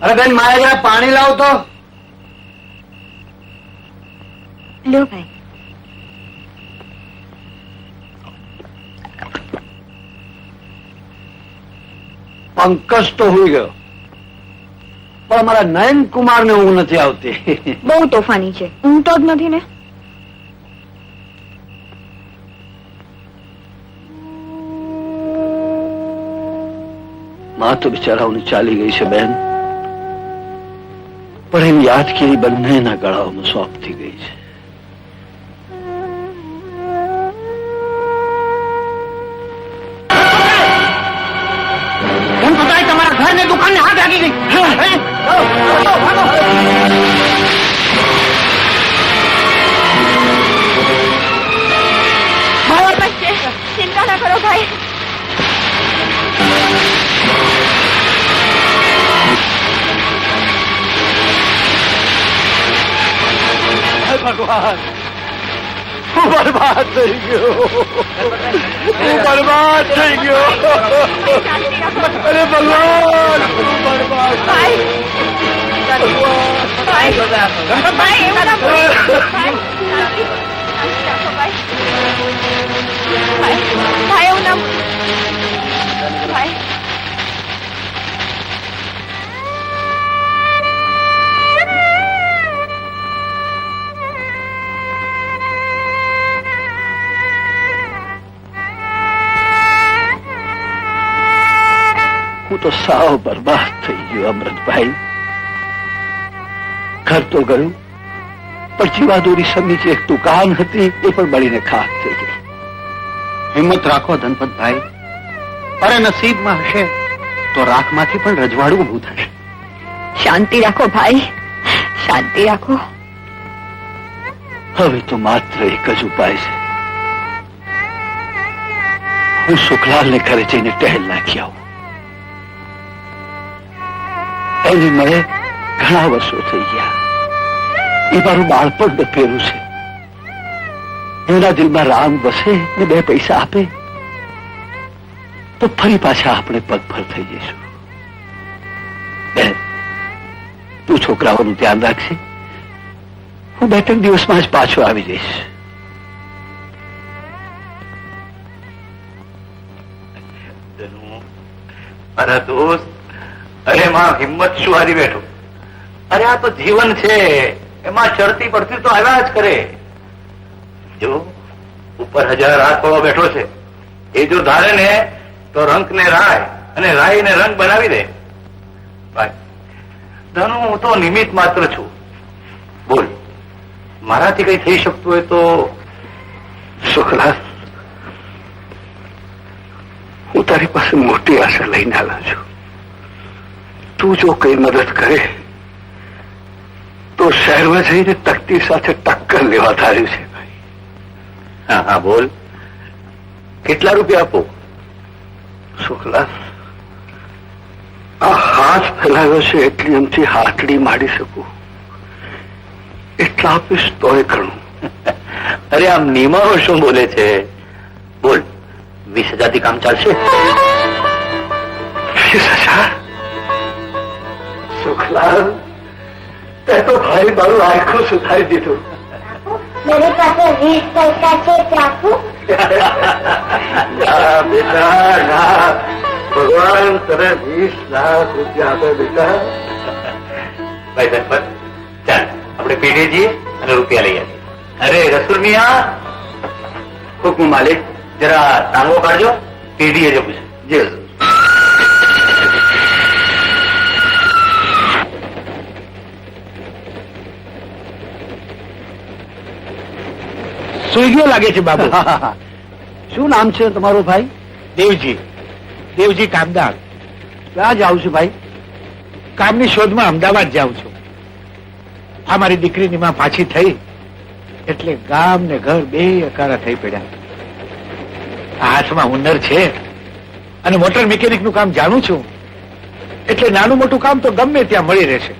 અરે બેન, મારે જરા પાણી લાવ તો. લ્યો ભાઈ. પંકજ તો હોઈ ગયો, પણ અમારા નયન કુમાર ને ઊંઘ નથી આવતી. બહુ તોફાની છે, ઊંઘતો જ નથી ને. માં તો બિચારાઓની ચાલી ગઈ છે બેન, પણ એમ યાદગીરી બંનેના ગળાઓમાં સોંપતી ગઈ છે. તમારા ઘર ને દુકાન ને હાથ લાગી ગઈ. ચિંતા ના કરો ભાઈ. ભગવાન, હું બરબાદ થઈ ગયો, હું બરબાદ થઈ ગયો. અરે ભગવાન, હું બરબાદ. હું તો સાવ બરબાદ થઈ ગયો અમૃતભાઈ. ઘર તો ગયું, પણ જીવાદોરી સમીચે એક દુકાન હતી, એ પણ બળીને ખાક થઈ ગઈ. હિંમત રાખો ધનપતભાઈ, અરે નસીબમાં હશે તો રાખમાંથી પણ રજવાડું ઊભું થશે. શાંતિ રાખો ભાઈ, શાંતિ રાખો. હવે તો માત્ર એક જ ઉપાય છે. હું સુખલાલને ઘરે જઈને ટહેલ નાખી આવું. એને મળે ઘણા વર્ષો થઈ ગયા. એ મારું બાળપણ ફેરું છે. એના દિલમાં રામ વસે ને બે પૈસા આપે તો ફરી પાછા આપણે પગભર થઈ જઈશું. બેન, તું છોકરાઓનું ધ્યાન રાખશે. હું 2-3 દિવસમાં જ પાછો આવી જઈશ. અરે દોસ્ત, અરે માં હિંમત શું હારી બેઠો. અરે આ તો જીવન છે, એમાં ચડતી પડતી તો આવ્યા જ કરે. જો ઉપર 1000 હાથ પવા બેઠો છે, એ જો ધારે ને તો રંગ ને રાય અને રાય ને રંગ બનાવી દે. ભાઈ ધનુ, હું તો નિમિત્ત માત્ર છું. બોલ, મારાથી કઈ થઈ શકતું હોય તો. સુખલાલ, હું તારી પાસે મોટી આશા લઈને આવ્યો છું. તું જો કઈ મદદ કરે તો શહેરમાં જઈને તકતી સાથે ટક્કર લેવા ધાર્યું છે. હા હા બોલ, કેટલા રૂપિયા આપો? સુખલાલ, આ હાથ ફેલાવ્યો છે એટલી એમથી હાથડી માંડી શકું એટલા આપીશ તોય ઘણું. અરે આમ નિમાણો શું બોલે છે? બોલ, 20,000 થી કામ ચાલશે? 20,000? સુખલાલ, તે તો ભાઈ મારું આખું સુધારી દીધું. मेरे पास 20 पैसा चेक રાખું. ના બેટા ના, ભગવાન તને 20 લાખ રૂપિયા આપે બેટા. ભાઈ ધનપત, ચાલ આપણે પેઢે જઈએ અને રૂપિયા લઈ આવીએ. અરે રસુલ મિયા, હુકમ માલિક, જરા તાંગો કાઢજો, પેઢીએ જવું છે. જી સુઈ ગયો લાગે છે બાબુ. શું નામ છે તમારું ભાઈ? દેવજી, દેવજી કામદાર. ક્યાં જાવ છું ભાઈ? કામની શોધમાં અમદાવાદ જાઉં છું. આ મારી દીકરીની માં પાછી થઈ એટલે ગામ ને ઘર બે અકાળા થઈ પડ્યા. આ હાથમાં હુનર છે અને મોટર મિકેનિક નું કામ જાણું છું એટલે નાનું મોટું કામ તો ગમે ત્યાં મળી રહેશે.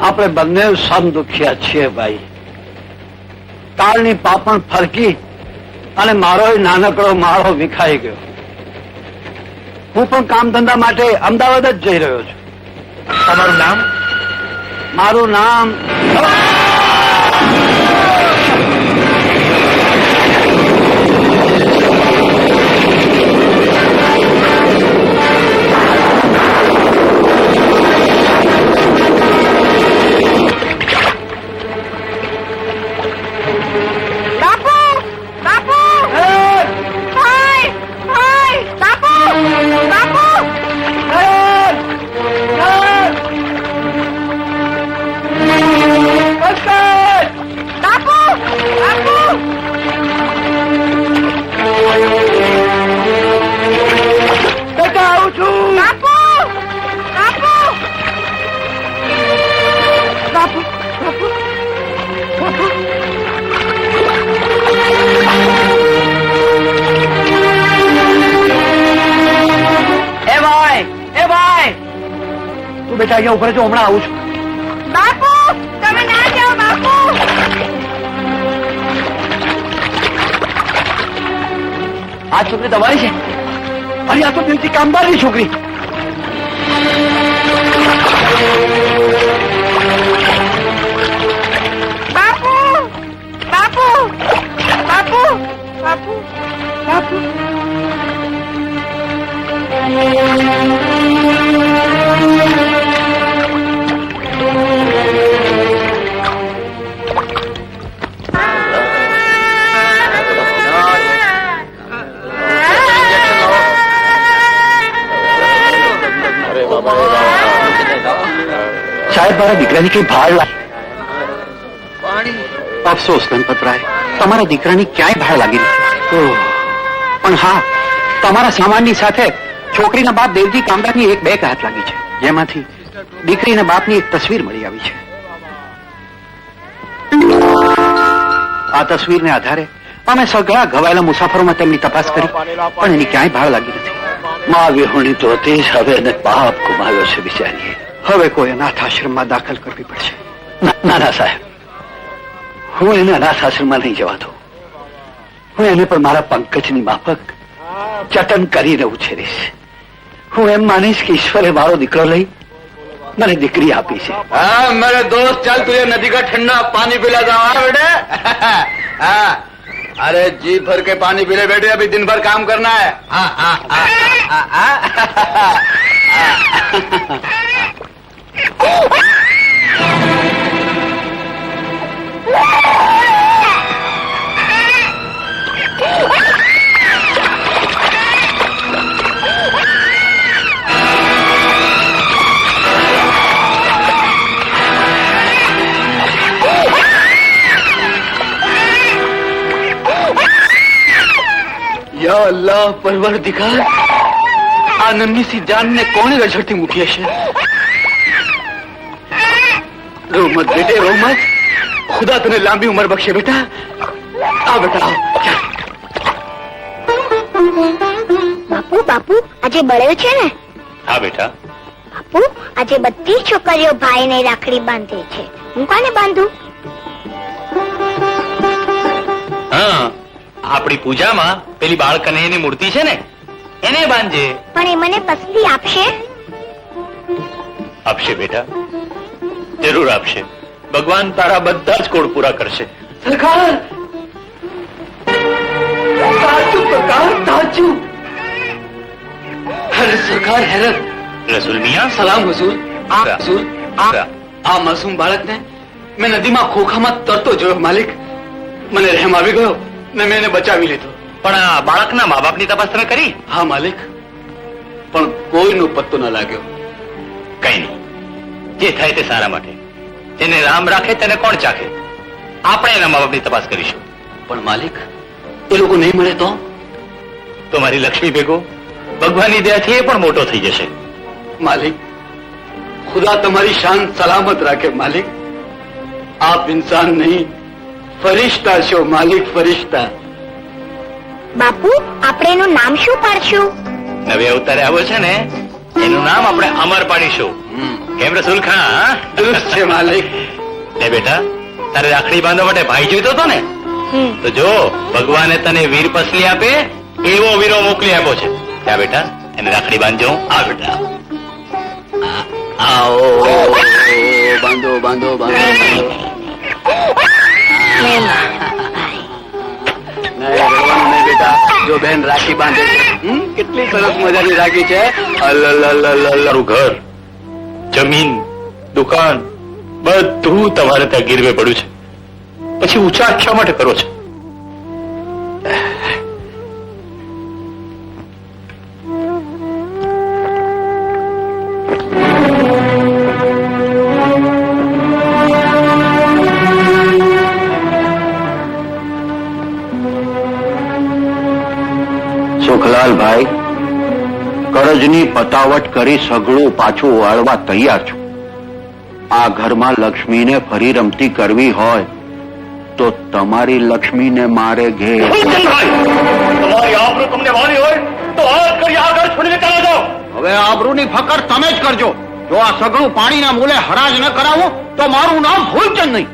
આપણે બંને સમ દુખિયા છીએ ભાઈ. કાળની પાપણ ફરકી અને મારો નાનકડો માળો વિખાઈ ગયો. હું પણ કામ ધંધા માટે અમદાવાદ જ જઈ રહ્યો છું. તમારું નામ? મારું નામ બાપુ બાપુ ભાઈ ભાઈ બાપુ બાપુ બાપુ બાપુ બેટા આવું છું. બાપુ બાપુ બાપુ બાપુ બાપુ એ ભાઈ તું બેટા અહીંયા ઉપર જો, હમણાં આવું છું. બાપુ તમે ના જાઓ બાપુ આ છોકરી તમારી છે? અરે આ તો પેલી કામદારની છોકરી. બાપુ બાપુ બાપુ બાપુ બાપુ સાહેબ, મારા દીકરાની કઈ ભાળ લાગી. અફસોસ ગણપતરાય, તમારા દીકરાની ક્યાંય ભાળ લાગી નથી. પણ હા, તમારા સામાનની સાથે છોકરીના બાપ દેવજી કામદારની એક બેગ હાથ લાગી છે, જેમાંથી દીકરીના બાપની એક તસવીર મળી આવી છે. આ તસવીરને આધારે અમે સગળા ઘવાયેલા મુસાફરોમાં તેમની તપાસ કરી, પણ એની ક્યાંય ભાળ લાગી નથી. મા વિહોણી તો હતી જ, હવે એને બાપ ગુમાવ્યો છે બિચારીએ. હવે કોઈ અનાથ આશ્રમમાં દાખલ કરવી પડશે. ના ના સાહેબ, હું એને અનાથ આશ્રમમાં નહીં જવા દઉં. હું એને પણ મારા પંકજની માફક જતન કરીને ઉછેરીશ. હું એમ માનીશ કે ઈશ્વરે મારો દીકરો લઈ મને દીકરી આપી છે. हाँ मेरे दोस्त, चल तुझे नदी का ठंडा पानी पिला जाओ. हाँ बेटे. हाँ, अरे जी भर के पानी पी ले बेटे, अभी दिन भर काम करना है. हाँ हाँ हाँ યા અલ્લાહ પરવરદિગાર, આ નન્હી સી જાનને કોણે રઝળતી મૂકી હશે? રો મત બેટે, રો મત. ખુદા તને લાંબી ઉંમર બક્ષે બેટા. આ બેટા આવ. બાપુ બાપુ આજે બળ્યો છે ને? हाँ बेटा. બાપુ આજે બધી છોકરીઓ ભાઈને રાખડી બાંધે છે, હું કોને બાંધું? હા, આપણી પૂજામાં પેલી બાળ કનૈયાની મૂર્તિ છે ને, એને બાંધજે. પણ એ મને પસંદી આપશે? આપશે બેટા, જરૂર આપશે. ભગવાન તારા બધા જ કોડ પૂરા કરશે. સરકાર, તાજુ પ્રકાર તાજુ. અરે સરકાર, હેરત. રસૂલ મિયા, સલામ હુઝુર. હુઝુર, આ માસૂમ બાળકને મેં નદીમાં ખોખામાં તરતો જોયો માલિક. મને રહેમ આવી ગયો ને મેં એને બચાવી લીધો. પણ આ બાળકના મા બાપની તપાસ તમે કરી? હા માલિક, પણ કોઈનો પત્તો ન લાગ્યો. કઈ નહીં, જે થાય તે સારા માટે. જેને રામ રાખે તેને કોણ ચાખે? આપણે એના મા બાપની તપાસ કરીશું. પણ માલિક, એ લોકો નહીં મળે તો? તો મારી લક્ષ્મી ભેગો ભગવાનની દયાથી એ પણ મોટો થઈ જશે. માલિક, ખુદા તમારી શાન સલામત રાખે માલિક. આપ ઇન્સાન નહીં, ફરિશ્તા છો માલિક, ફરિશ્તા. બાપુ આપણે એનું નામ શું પાડશું? નવે અવતારે આવ્યો છે ને, એનું નામ આપણે અમર પાડીશું. કેમ રસૂલ ખાન? દુરુસ્ત છે માલિક. લે બેટા, તારે રાખડી બાંધવા માટે ભાઈ જોઈતો હતો ને, તો જો ભગવાને તને વીર પસલી આપે એવો વીરો મોકલી આપ્યો છે. ત્યાં બેટા એને રાખડી બાંધજો. આ બેટા આવો બાંધો બાંધો બાંધો નહીં, રડવાનું નહીં બેટા. જો બેન રાખી બાંધે છે, કેટલી સરસ મજાની રાખી છે. તારું ઘર, જમીન, દુકાન બધું તમારે ત્યાં ગીરવે પડ્યું છે, પછી ઊંચા શા માટે કરો છો? સુખલાલભાઈ, કરજની પતાવટ કરી સઘળું પાછું વાળવા તૈયાર છું. આ ઘરમાં લક્ષ્મીને ફરી રમતી કરવી હોય તો તમારી લક્ષ્મીને મારે ઘેર. તમારી આબરૂ તમને વાલી હોય તો હાથ કરી આ ઘર છોડીને ચાલો જાઓ. હવે આબરૂની ફકર તમે જ કરજો. જો આ સઘળું પાણીના મૂલે હરાજ ન કરાવો તો મારું નામ ફૂલચંદ નહીં.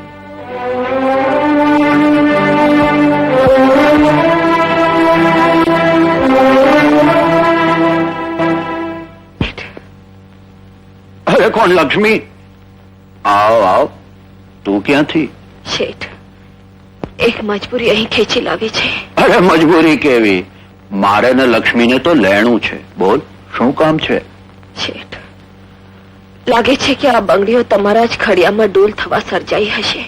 અરે કોણ લક્ષ્મી? આવ આવ. તું ક્યાંથી? શેઠ, એક મજબૂરી અહીં ખેંચી લાવી છે. અરે મજબૂરી કેવી? મારે ને લક્ષ્મીને તો લેણું છે. બોલ, શું કામ છે? શેઠ, લાગે છે કે આ બંગડીઓ તમારા જ ખડિયામાં ડોલ થવા સર્જાઈ હશે.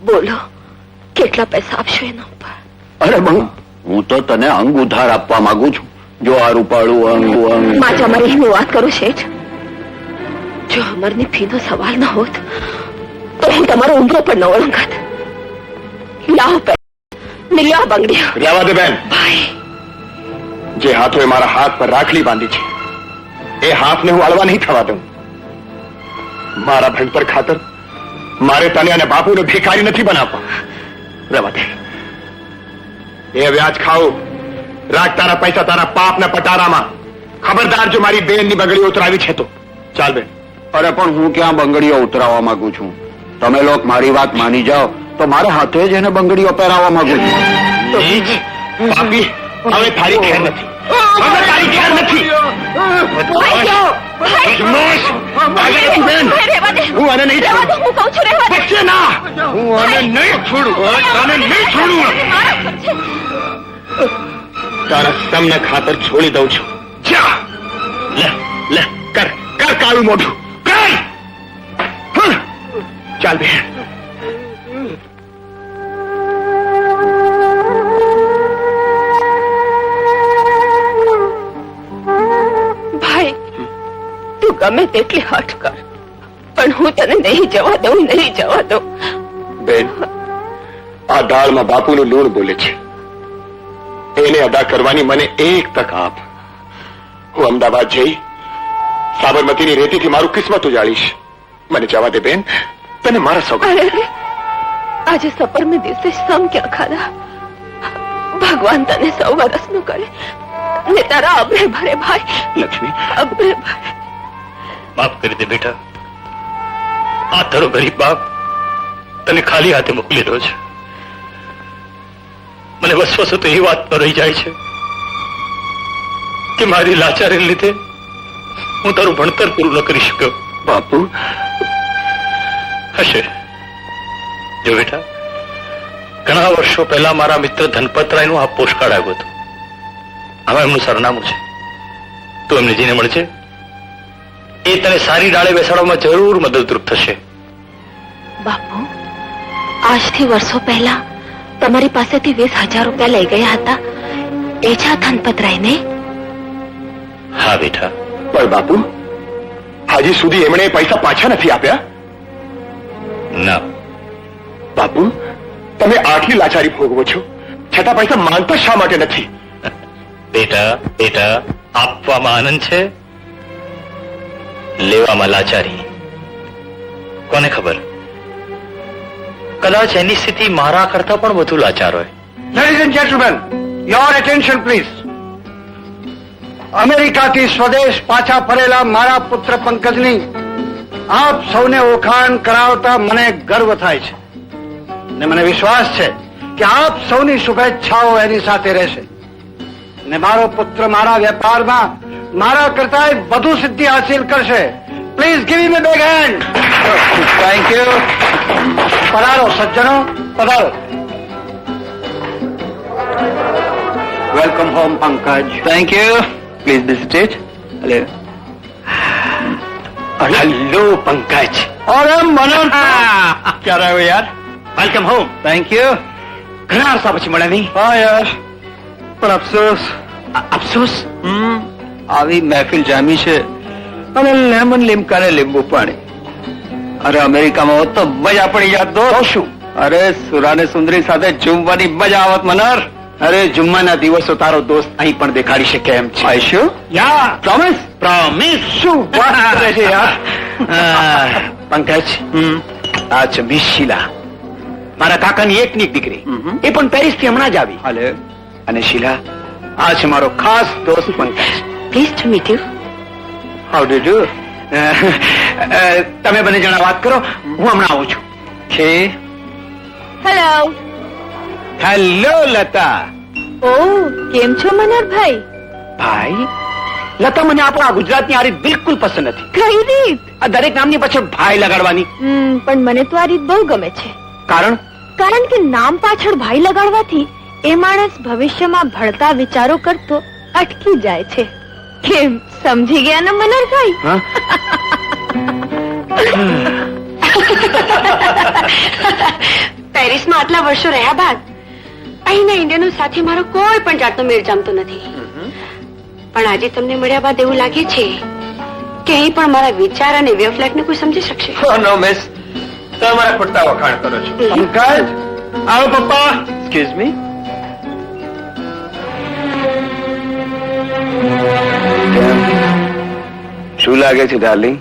બોલો, કેટલા પૈસા આપશો એના ઉપર? અરે બહુ, હું તો તને અંગ ઉધાર આપવા માંગુ છું. જો આ રૂપાળું અંગ માજા મારી હું વાત કરું શેઠ. જો અમરની ફીનો સવાલ ન હોત તો હું તમારો ઉંબરો પણ ન ઓળંગત. લાવો પૈસા, લ્યો બંગડીઓ. રહેવા દે બેન. ભાઈ, જે હાથોએ મારા હાથ પર રાખડી બાંધી છે એ હાથને હું અળવા નહીં થવા દઉં. મારા ભણતર ખાતર મારે તને અને બાપુને ભિખારી નથી બનાવવા. રહેવા દે. એ વ્યાજ ખાવું, રાખ તારા પૈસા તારા પાપના પટારામાં. ખબરદાર જો મારી બેનની બંગડીઓ ઉતરાવી છે તો. ચાલ બેન. અરે પણ હું ક્યાં બંગડીઓ ઉતરાવવા માંગુ છું? તમે લોક મારી વાત માની જાઓ તો મારા હાથે જ એને બંગડીઓ પહેરાવવા માંગુ છું. નીચ, પાપી, હવે તારી ખેર નથી. હવે તારી ખેર નથી. બદમાશ! આગળ તું બેન. રહેવા દે. હું આને નહીં રહેવા દે, છોડું. હું કહું છું રહેવા દે. બચ્ચે ના, હું આને નહીં છોડું. તને નહીં છોડું. મારો ઘર છે. તારા સમને ખાતર છોડી દઉં છું. જા, લે લે, કર કર કાળું મોઢું કર. હા. ચાલ બેન. ભાઈ, તું ગમે તેટલી હઠ કર, પણ હું તને નહીં જવા દઉં, નહીં જવા દઉં. બેન, આ દાળમાં બાપુનું લૂણ બોલે છે. એને અદા કરવાની મને એક તક આપ. હું અમદાવાદ જઈ સાબરમતીની રેતીથી મારું કિસ્મત ઉજાડીશ. મને જવા દે બેન. તને મારા સોગંદ. અરે રે, આજે સપરમે દિવસે સમ ક્યાં ખાધા. ભગવાન તને 100 વર્ષનું કરે ને તારા અબરે ભરે ભાઈ. લક્ષ્મી, અબરે ભરે. માફ કરી દે બેટા. આ તારો ગરીબ બાપ તને ખાલી હાથે મોકલી રહ્યો છે. મને વસવસો તો એ વાત પર રહી જાય છે કે મારી લાચારીને લીધે હું તારું ભણતર પૂરું ન કરી શક્યો. બાપુ, હશે. જો બેટા, ઘણા વર્ષો પહેલા મારા મિત્ર ધનપતરાયનું આ પોસ્ટકાર્ડ આવ્યું હતું. આમાં એમનું સરનામું છે. તું એમને જઈને મળજે. એ તને સારી ડાળે બેસાડવામાં જરૂર મદદરૂપ થશે. બાપુ, આજથી વર્ષો પહેલા તમારી પાસેથી 20,000 રૂપિયા લઈ ગયા હતા, એ છે આ ધનપતરાય ને? હા બેટા. પણ બાપુ, હજી સુધી એમણે પૈસા પાછા નથી આપ્યા. ના બાપુ, તમે આટલી લાચારી ભોગવો છો છતાં પૈસા માંગતા શા માટે નથી? બેટા, બેટા, આપવામાં આનંદ છે, લેવામાં લાચારી. કોને ખબર, કદાચ એની સ્થિતિ મારા કરતા પણ વધુ લાચાર હોય. Ladies and gentlemen, your attention please. અમેરિકાથી સ્વદેશ પાછા ફરેલા મારા પુત્ર પંકજની આપ સૌને ઓળખાણ કરાવતા મને ગર્વ થાય છે ને મને વિશ્વાસ છે કે આપ સૌની શુભેચ્છાઓ એની સાથે રહેશે. ને મારો પુત્ર મારા વેપારમાં મારા કરતા વધુ સિદ્ધિ હાસિલ કરશે. Please give me bag hand. Thank you. પધારો સજ્જનો, પધારો. Welcome home Pankaj. Thank you. Please be seated. Hello Pankaj. અરે મનન, ક્યારે આવ્યો યાર? Welcome home. Thank you. ઘણા અરસા પછી મળ્યા નહીં? હા યાર, પણ અફસોસ. અફસોસ? આવી મહેફિલ જામી છે અને લેમન લીમકાને લીંબુ પાણી. અરે અમેરિકામાં હોત તો મજા પડી જાત. તો શું? અરે સુરાને સુંદરી સાથે જમવાની મજા આવત મનર. અરે જુમ્માના દિવસો તારો દોસ્ત અહીં પણ દેખાડી શકે એમ છે. શું? યા પ્રોમિસ. પ્રોમિસ. શું વાત કરે છે યાર? પંકજ, આ છે મિસ શીલા, મારા કાકાની એકની એક દીકરી. એ પણ પેરિસ થી હમણાં જ આવી. હાલે. અને શીલા, આ છે મારો ખાસ દોસ્ત Pankaj. Please to meet you. How do do. તમે બંને જણા વાત કરો, હું હમણાં આવું છું. છે. હેલો. હેલો લતા. ઓ, કેમ છો મનોહરભાઈ? ભાઈ, લતા મને આપણા ગુજરાતની આ રીત બિલકુલ પસંદ નથી. કઈ રીત? આ દરેક નામની પાછળ ભાઈ લગાડવાની. પણ મને તો આ રીત બહુ ગમે છે. કારણ? કારણ કે નામ પાછળ ભાઈ લગાડવાથી એ માણસ ભવિષ્યમાં ભળતા વિચારો કરતો અટકી જાય છે. કેમ, સમજી ગયા ને મનોહરભાઈ? હા? પેરિસમાં આટલા વર્ષો રહ્યા બાદ અહીંના ઇન્ડિયનો સાથે મારો કોઈ પણ જાતનો મેળ જમતો નથી. પણ આજે તમને મળ્યા બાદ એવું લાગે છે કે અહીં પણ મારા વિચાર અને વે ઓફ લાઈફને કોઈ સમજી શકશે. નો મિસ, તમારા ખોટા વખાણ કરો છો. પંકજ, આવો પપ્પા. Excuse me. શું લાગે છે ડાર્લિંગ?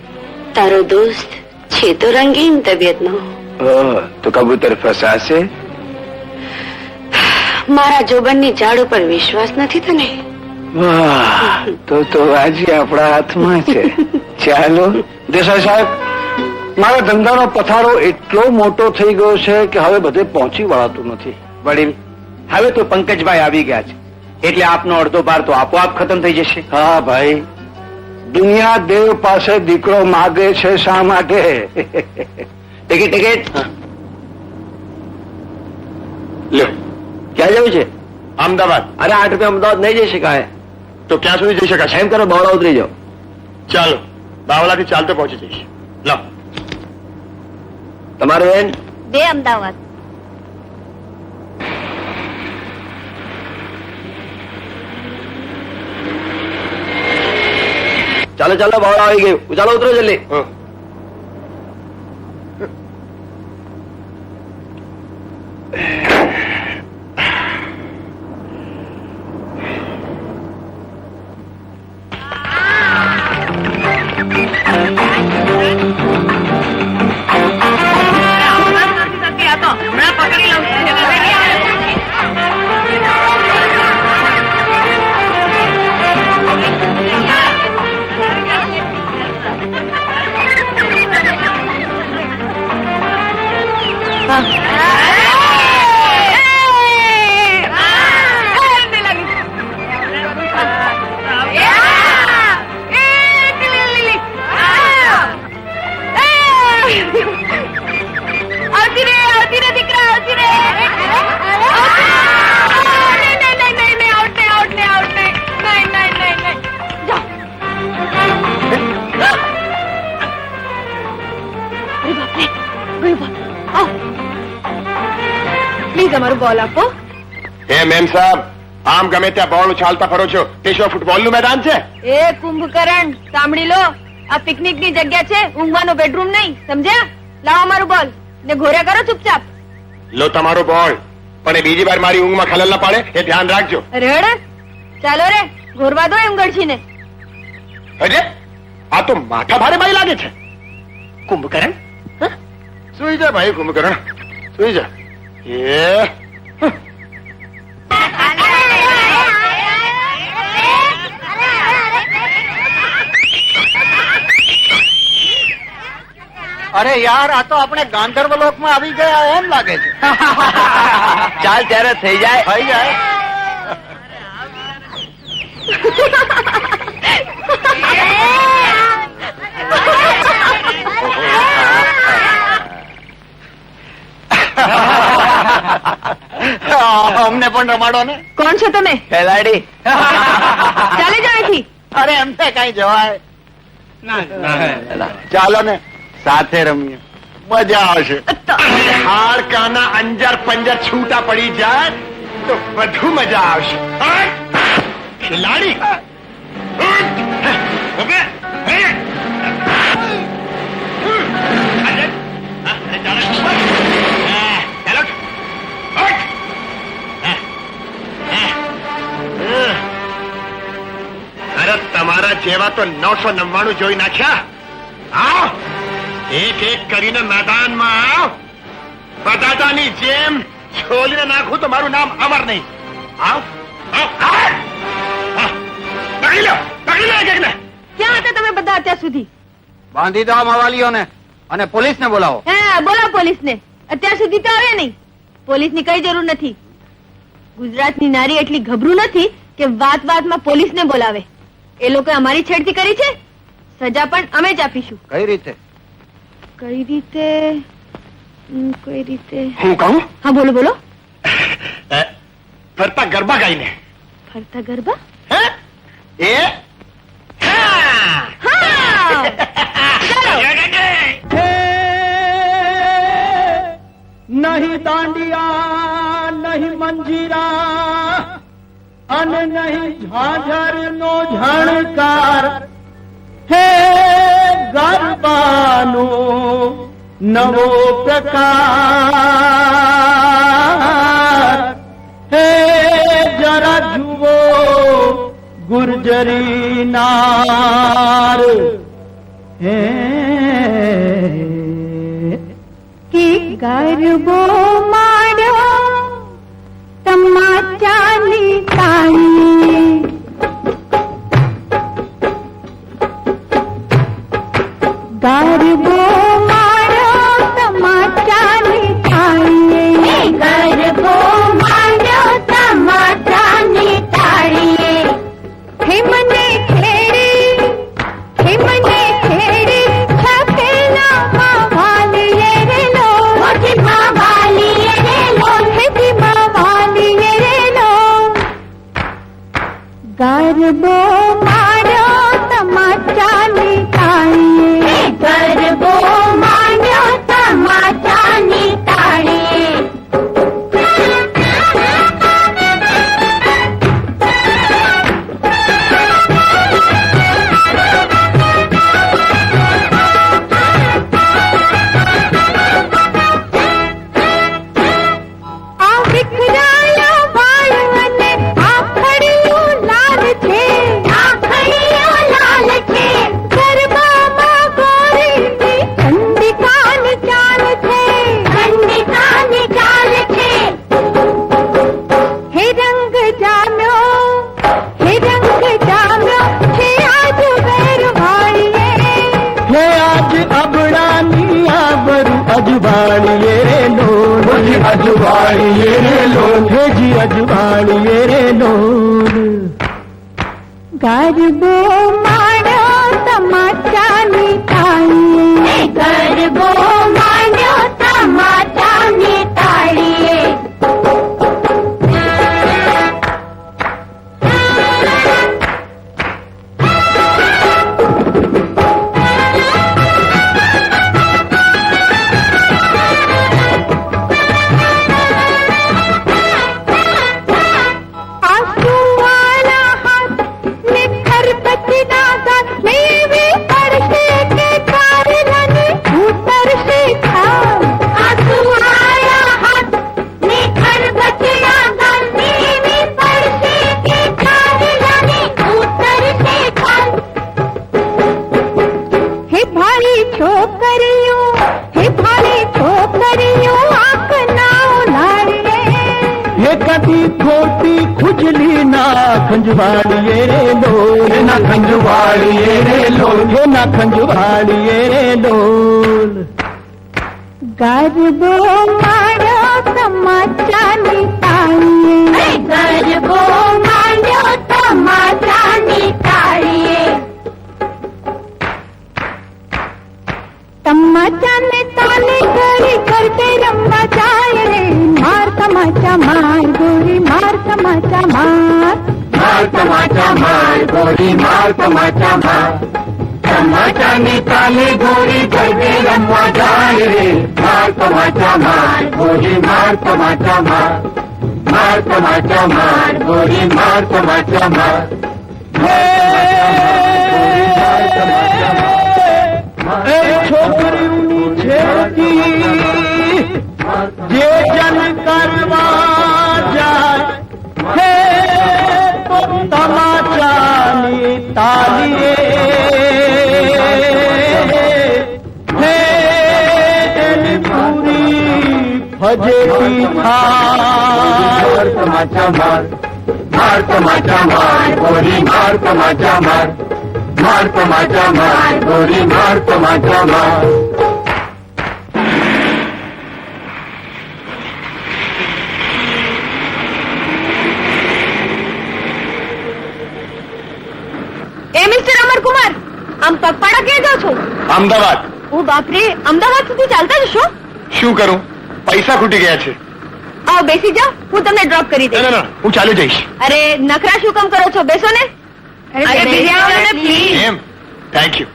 તારો દોસ્ત છે તો રંગીન તબિયતનો. તો કબૂતર ફસાશે? મારા જોબનની ઝાડ ઉપર વિશ્વાસ નથી તને? વાહ, તો આજે આપણા હાથમાં છે. ચાલો. દેસાઈ સાહેબ, મારા ધંધાનો પથારો એટલો મોટો થઈ ગયો છે કે હવે બધે પહોંચી વળાતું નથી. વડીલ, હવે તો પંકજભાઈ આવી ગયા છે એટલે આપનો અડધો ભાર તો આપોઆપ ખતમ થઈ જશે. હા ભાઈ, દુનિયા દેવ પાસે દીકરો માગે છે શા માટે? ટિકિટ. લ્યો. ક્યાં જવું છે? અમદાવાદ. અરે 8 રૂપિયા અમદાવાદ નહીં જઈ શકાય. તો ક્યાં સુધી જઈ શકાય? એમ કરો, બાવળા ઉતરી જાઓ. ચાલો, બાવળાથી ચાલતો પહોંચી જઈશ. લો તમારું બેન. 2 અમદાવાદ. ચાલો બાવળા આવી ગયું. ચાલો ઉતરો જલ્દી. તમારું બોલ આપો. હે મેમ સાહેબ, આમ ગમે ત્યાં બોલ ઉછાળતા ફરો છો તે શું ફૂટબોલનું મેદાન છે? એ કુંભકરણ, સાંભળી લો, આ પિકનિક ની જગ્યા છે, ઊંઘવાનો બેડરૂમ નહીં, સમજ્યા? લાવો અમારું બોલ ને ઘોર્યા કરો ચૂપચાપ. લો તમારો બોલ, પણ એ બીજી વાર મારી ઊંઘમાં ખલેલ ના પાડે એ ધ્યાન રાખજો. રેડ, ચાલો રે, ઘોરવા દો એમ ગળશીને. અરે આ તો માથા ભારે બાઈ લાગે છે. કુંભકરણ, સુઈ જા ભાઈ કુંભકરણ, સુઈ જા. અરે યાર, આ તો આપણે ગાંધર્વ લોકમાં આવી ગયા એમ લાગે છે. ચાલ ત્યારે થઈ જાય. અમને પણ રમાડો ને. કોણ છો તમે? ખેલાડી. ચાલે જાઓ અહીંથી. અરે એમને કઈ જવાય. ચાલો ને સાથે રમીએ, મજા આવશે. હાડકાના અંજર પંજર છૂટા પડી જાય તો વધુ મજા આવશે. ખેલાડી અરે તમારા જેવા તો 999 જોઈ નાખ્યા. આવ એક એક કરીને મેદાનમાં આવ. બટાટાની જેમ છોલીને નાખું તો મારું નામ અમર નહીં. આવ આવ આવ. પકડી લો એક એકને. ક્યાં હતા તમે બધા અત્યાર સુધી? બાંધી દો મવાલીઓને અને પોલીસને બોલાવો. હા, બોલાવો પોલીસને. અત્યાર સુધી તો આવ્યા નહીં. પોલીસની કઈ જરૂર નથી. ગુજરાતની નારી એટલી ગભરું નથી કે વાત વાતમાં પોલીસને બોલાવે. એ લોકો અમારી છેડતી કરી છે, સજા પણ અમે જ આપીશું. કઈ રીતે? કઈ રીતે? કઈ રીતે? હું કહું? હા, બોલો બોલો. ફરતા ગરબા ગાઈને. ફરતા ગરબા? એ હા, ચાલો. નહીં દાંડિયા નહીં મંજીરા અને નહીં ઝાંઝર નો ઝણકાર. હે ગરબાનો નવો પ્રકાર. હે જરા જુઓ ગુર્જરી નાર. હે કે ગરબો માડ્યો તમાચાની તાળી. ગરબો માડ્યો તમાચાની તાળી. ગરબો માડ્યો તમાચાની તાળી. હે મને ખેડી, હે મને ખેડી છપેલા માં વાલીએ રે લો. મોટી માં વાલીએ રે લો. હેજી માં વાલીએ રે લો. ગરબો માડ્યો તમાચાની તાળી. ગરબો માડ્યો તમાચાની તાળી. આ વિખરાયા વાળ અને આખડીયું લાલ છે. આખડીયું લાલ છે. ગરબામાં ગોરીની ચંડિકાની ચાલ છે. ચંડિકાની ચાલ છે. હે રંગ જામ્યો, હે રંગ જામ્યો છે આજ વેરવાળીએ. હે આજ અબડાની આબરૂ અજવાળીએ રે લોલ. અજવાળીએ રે લોલ. હેજી અજવાળીએ રે લોલ. ગરબો માડ્યો તમાચાની તાળી. ગરબો માડ્યો તમાચાની તાળી. આસુવાળા હાથ ને ખરબચના દાંત લેવી પડશે કે કારલાને ઉતરશે ખામ. આસુવાળા હાથ ને ખરબચના દાંત લેવી પડશે કે કારલાને ઉતરશે ખામ. હે ભાઈ છોકરીઓ, હે ભાઈ છોકરીઓ આંખ ના ઉલાડીએ. હે કદી ખોટી ખુજલી ના ખંજવાળીએ રે લોલ. ના ખંજવાળીએ રે લોલ. હે ના ખંજવાળીએ રે લોલ. ગરબો માડ્યો તમાચાની તાળી. ગરબો માડ્યો તમાચાની ગોરી માર તમાચા માર તમાચાની તાલે ગોરી ગરબે રમવા જાય રે માર તમાચા માર ગોરી માર તમાચા માર માર તમાચા માર ગોરી માર તમાચા માર છોકરીઓની છેડતી જે જન કરવા જાય હે તો તમાચાની તાલી હે એની પૂરી ફજેતી થાય તમાચા માર માર તમાચા માર ગોરી માર તમાચા માર માર તમાચા માર ગોરી માર તમાચા માર એ મિસ્ટર અમરકુમાર આમ પગપાળા ક્યાં જાઓ છો? અમદાવાદ. ઓ બાપરે, અમદાવાદ સુધી ચાલતા જશો? શું કરું? પૈસા ખૂટી ગયા છે. આવો બેસી જાઓ, હું તમને ડ્રોપ કરી દઈશ. ના, હું ચાલુ જઈશ. અરે નખરા શું કામ કરો છો? બેસો ને. અરે બેસી જાઓ ને પ્લીઝ. એમ? Thank you.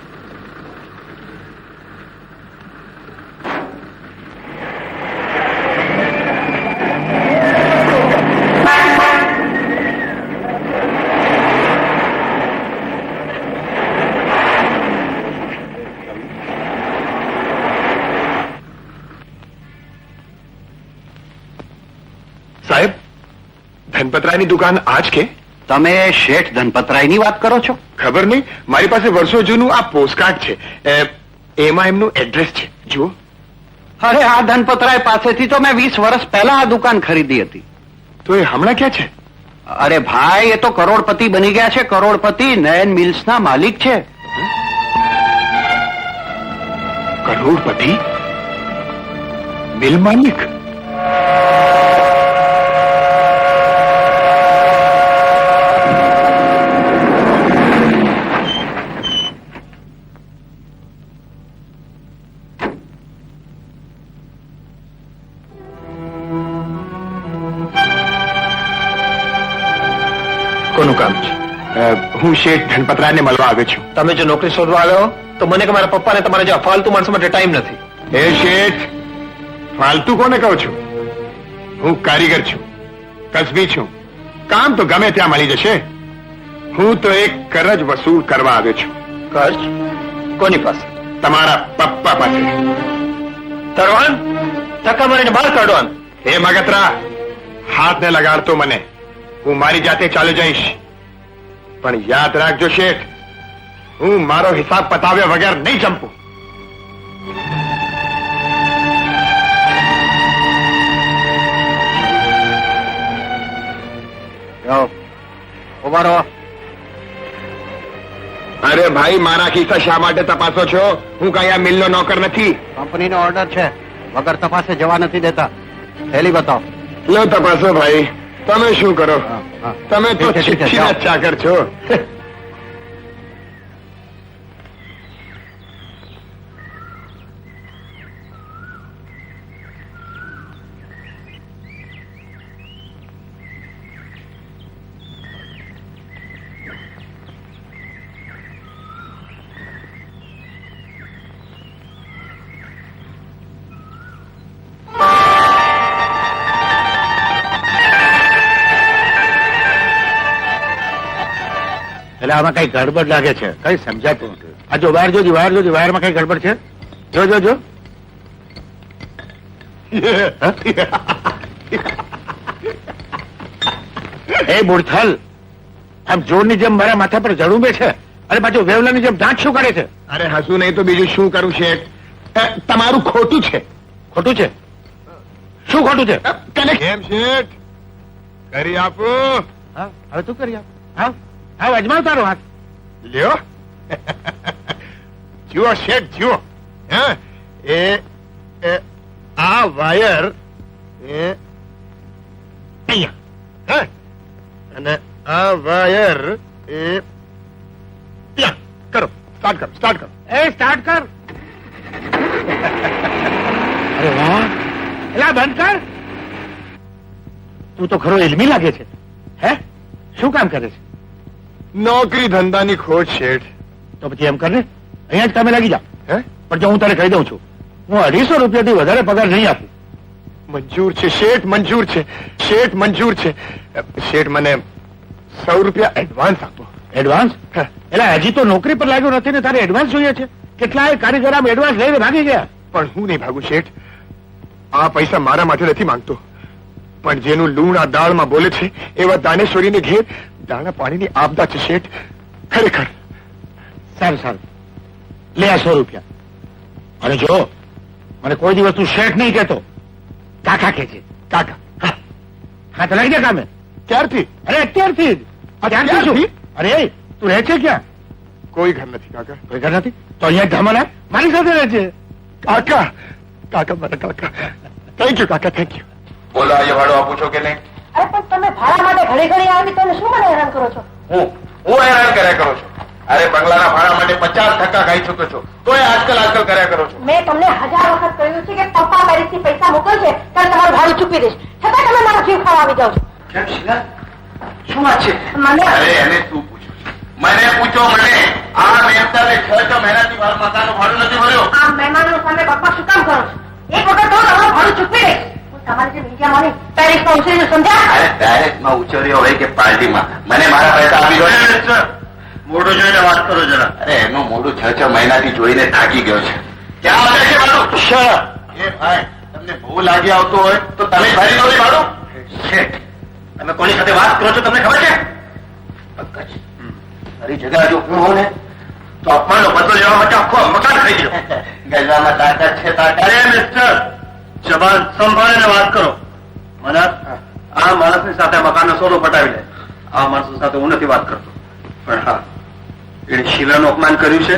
સાહેબ, ધનપતરાયની દુકાન આજ કે? તમે શેઠ ધનપતરાયની વાત કરો છો? ખબર નહીં, મારી પાસે વર્ષો જૂનું આ પોસ્ટકાર્ડ છે. એમાં એમનું એડ્રેસ છે, જુઓ. અરે આ ધનપતરાય પાસેથી તો મેં 20 વર્ષ પહેલા આ દુકાન ખરીદી હતી. તો એ હમણાં ક્યાં છે? અરે ભાઈ, એ તો કરોડપતિ બની ગયા છે. કરોડપતિ નયન મિલ્સના માલિક છે. કરોડપતિ? મિલ માલિક? કોનું કામ છે? હું શેઠ ધનપતરાયને મળવા આવ્યો છું. તમે જો નોકરી શોધવા આવ્યો તો મને કે મારા પપ્પાને તમારા જેવા ફાલતુ માણસો માટે ટાઈમ નથી. એ શેઠ, ફાલતુ કોને કહું છું? હું કારીગર છું, કસબી છું. કામ તો ગમે ત્યાં મળી જશે. હું તો એક કરજ વસૂલ કરવા આવ્યો છું. ખર્ચ? કોની પાસે? તમારા પપ્પા પાસે. તરવાન, ધક્કા મારીને બહાર કાઢવાનું. હે મગતરા, હાથને લગાડતો મને. હું મારી જાતે ચાલ્યો જઈશ. પણ યાદ રાખજો શેઠ, હું મારો હિસાબ પતાવ્યા વગર નહીં ચંપું. ઉભા રહો. અરે ભાઈ, મારા ખિસ્સા શા માટે તપાસો છો? હું કઈ આ મિલનો નોકર નથી. કંપનીનો ઓર્ડર છે, વગર તપાસે જવા નથી દેતા. થેલી બતાવો. લો તપાસો ભાઈ. તમે શું કરો? હા, હા. તમે તો ઠીક છે, ઠીક છે, ચિઠ્ઠીના જાઓ. ચાકર છો. એટલે આમાં કઈ ગડબડ લાગે છે, કઈ સમજાતું નથી. આ જો વાયર જોજી, વાયર જોજી, વાયરમાં કઈ ગડબડ છે? જો જો જો. એ મૂર્થલ, આમ જોરની જેમ મારા માથા પર જડુંબે છે અને પાછું વેવલાની જેમ દાંત શું કરે છે? અરે હસું નહીં તો બીજું શું કરું શેઠ? તમારું ખોટું છે. ખોટું છે? શું ખોટું છે? કેમ શેઠ? કરી આપો. હા, હવે તું કરી આપ. હા હા, અજમાવ તારો હાથ. લ્યો. જુઓ શેઠ, જુઓ. હા, એ આ વાયર અહીંયા, હા, અને આ વાયર ત્યાં. કરો, સ્ટાર્ટ કરો, સ્ટાર્ટ કરો. એ સ્ટાર્ટ કર. અરે વાહ, એલા બંધ કર. તું તો ખરો ઇલમી લાગે છે. હે, શું કામ કરે છે? નોકરી ધંધાની ખોટ શેઠ. તો પછી એમ કર ને, અહીંયા જ કામે લાગી જા. હે? પણ જો હું તારે કહી દઉં છું, હું 250 રૂપિયાથી વધારે પગાર નહીં આપું. મંજૂર છે શેઠ, મંજૂર છે શેઠ, મંજૂર છે. શેઠ મને 100 રૂપિયા એડવાન્સ આપો. એડવાન્સ? હા. એટલે હજી તો નોકરી પર લાગ્યો નથી ને તારે એડવાન્સ જોઈએ છે? કેટલાય કારીગર આમ એડવાન્સ લઈને ભાગી ગયા. પણ હું નહીં ભાગું શેઠ. આ પૈસા મારા માટે નથી માંગતો, પણ જેનું લૂણ આ દાળમાં બોલે છે એવા દાનેશ્વરીને ઘેર દાણા પાણીની આપદા છે શેઠ. ખરેખર. સારું સારું, લે આ 100 રૂપિયા. અને જો મને કોઈ દિવસ તું શેઠ નહીં કહેતો, કાકા કે છે. કાકા. હા હા, તો લાગી જા કામે. ક્યારથી? અરે અત્યારથી જ. અત્યારથી શું? અરે તું રહે છે ક્યાં? કોઈ ઘર નથી કાકા. કોઈ ઘર નથી તો અહીંયા ધામણા મારી સાથે રહે છે. કાકા, કાકા મારા કાકા. થેન્ક યુ કાકા, થેન્ક યુ. બોલો આજે ભાડું આપું છો કે નહીં? અરે પણ તમે ભાડા માટે ઘડી ઘડી આવી તમે શું મને હેરાન કરો છો? હું હેરાન કર્યા કરું છું. અરે બંગલાના ભાડા માટે 50% ખાઈ ચૂક્યો છો, તોય આજકાલ કર્યા કરો છો. મેં તમને 1000 વખત કહ્યું છે કે પપ્પા પેરિસથી પૈસા મોકલશે ત્યારે તમારું ભાડું ચૂકવી દઈશ, છતાં તમે મારો જીવ ખાવા આવી જાઓ છો. કેમ શીલા? શું વાત છે? મને અરે એને શું પૂછ્યું છે? મને પૂછો મને. આ મહેનતાને 6 મહિનાથી મારા મકાનનું ભાડું નથી ભર્યો. આ મહેમાનો સામે પપ્પા શું કામ કરો છો? એક વખત તો તમારું ભાડું ચૂકવી દઈશ. હું તમારી જે બીજા માની પેરિસમાં ઉછેરીને સમજ્યા? અરે પેરિસમાં ઉછર્યો હોય કે પાર્ટીમાં, મને મારા પૈસા આપી દો. મોઢું જોઈને વાત કરો જરા. અરે એનું મોઢું 6 મહિનાથી જોઈને થાકી ગયો છે. ક્યાં આવે છે ભાડું? એ ભાઈ તમને બહુ લાગી આવતું હોય તો તમે ભરી દો ને ભાડું. શેઠ, તમે કોની સાથે વાત કરો છો તમને ખબર છે? પંકજ, મારી જગ્યા જો હું હોઉં ને તો અપમાનનો બદલો લેવા માટે આખો મકાન ખાઈ ગયો. ગજવામાં તાકાત છે તાકાત. અરે મિસ્ટર, જબાન સંભાળીને વાત કરો. મને આ માણસની સાથે મકાનનો સોદો પટાવી લે. આ માણસો સાથે હું નથી વાત કરતો. પણ હા, એને શીલાનું અપમાન કર્યું છે.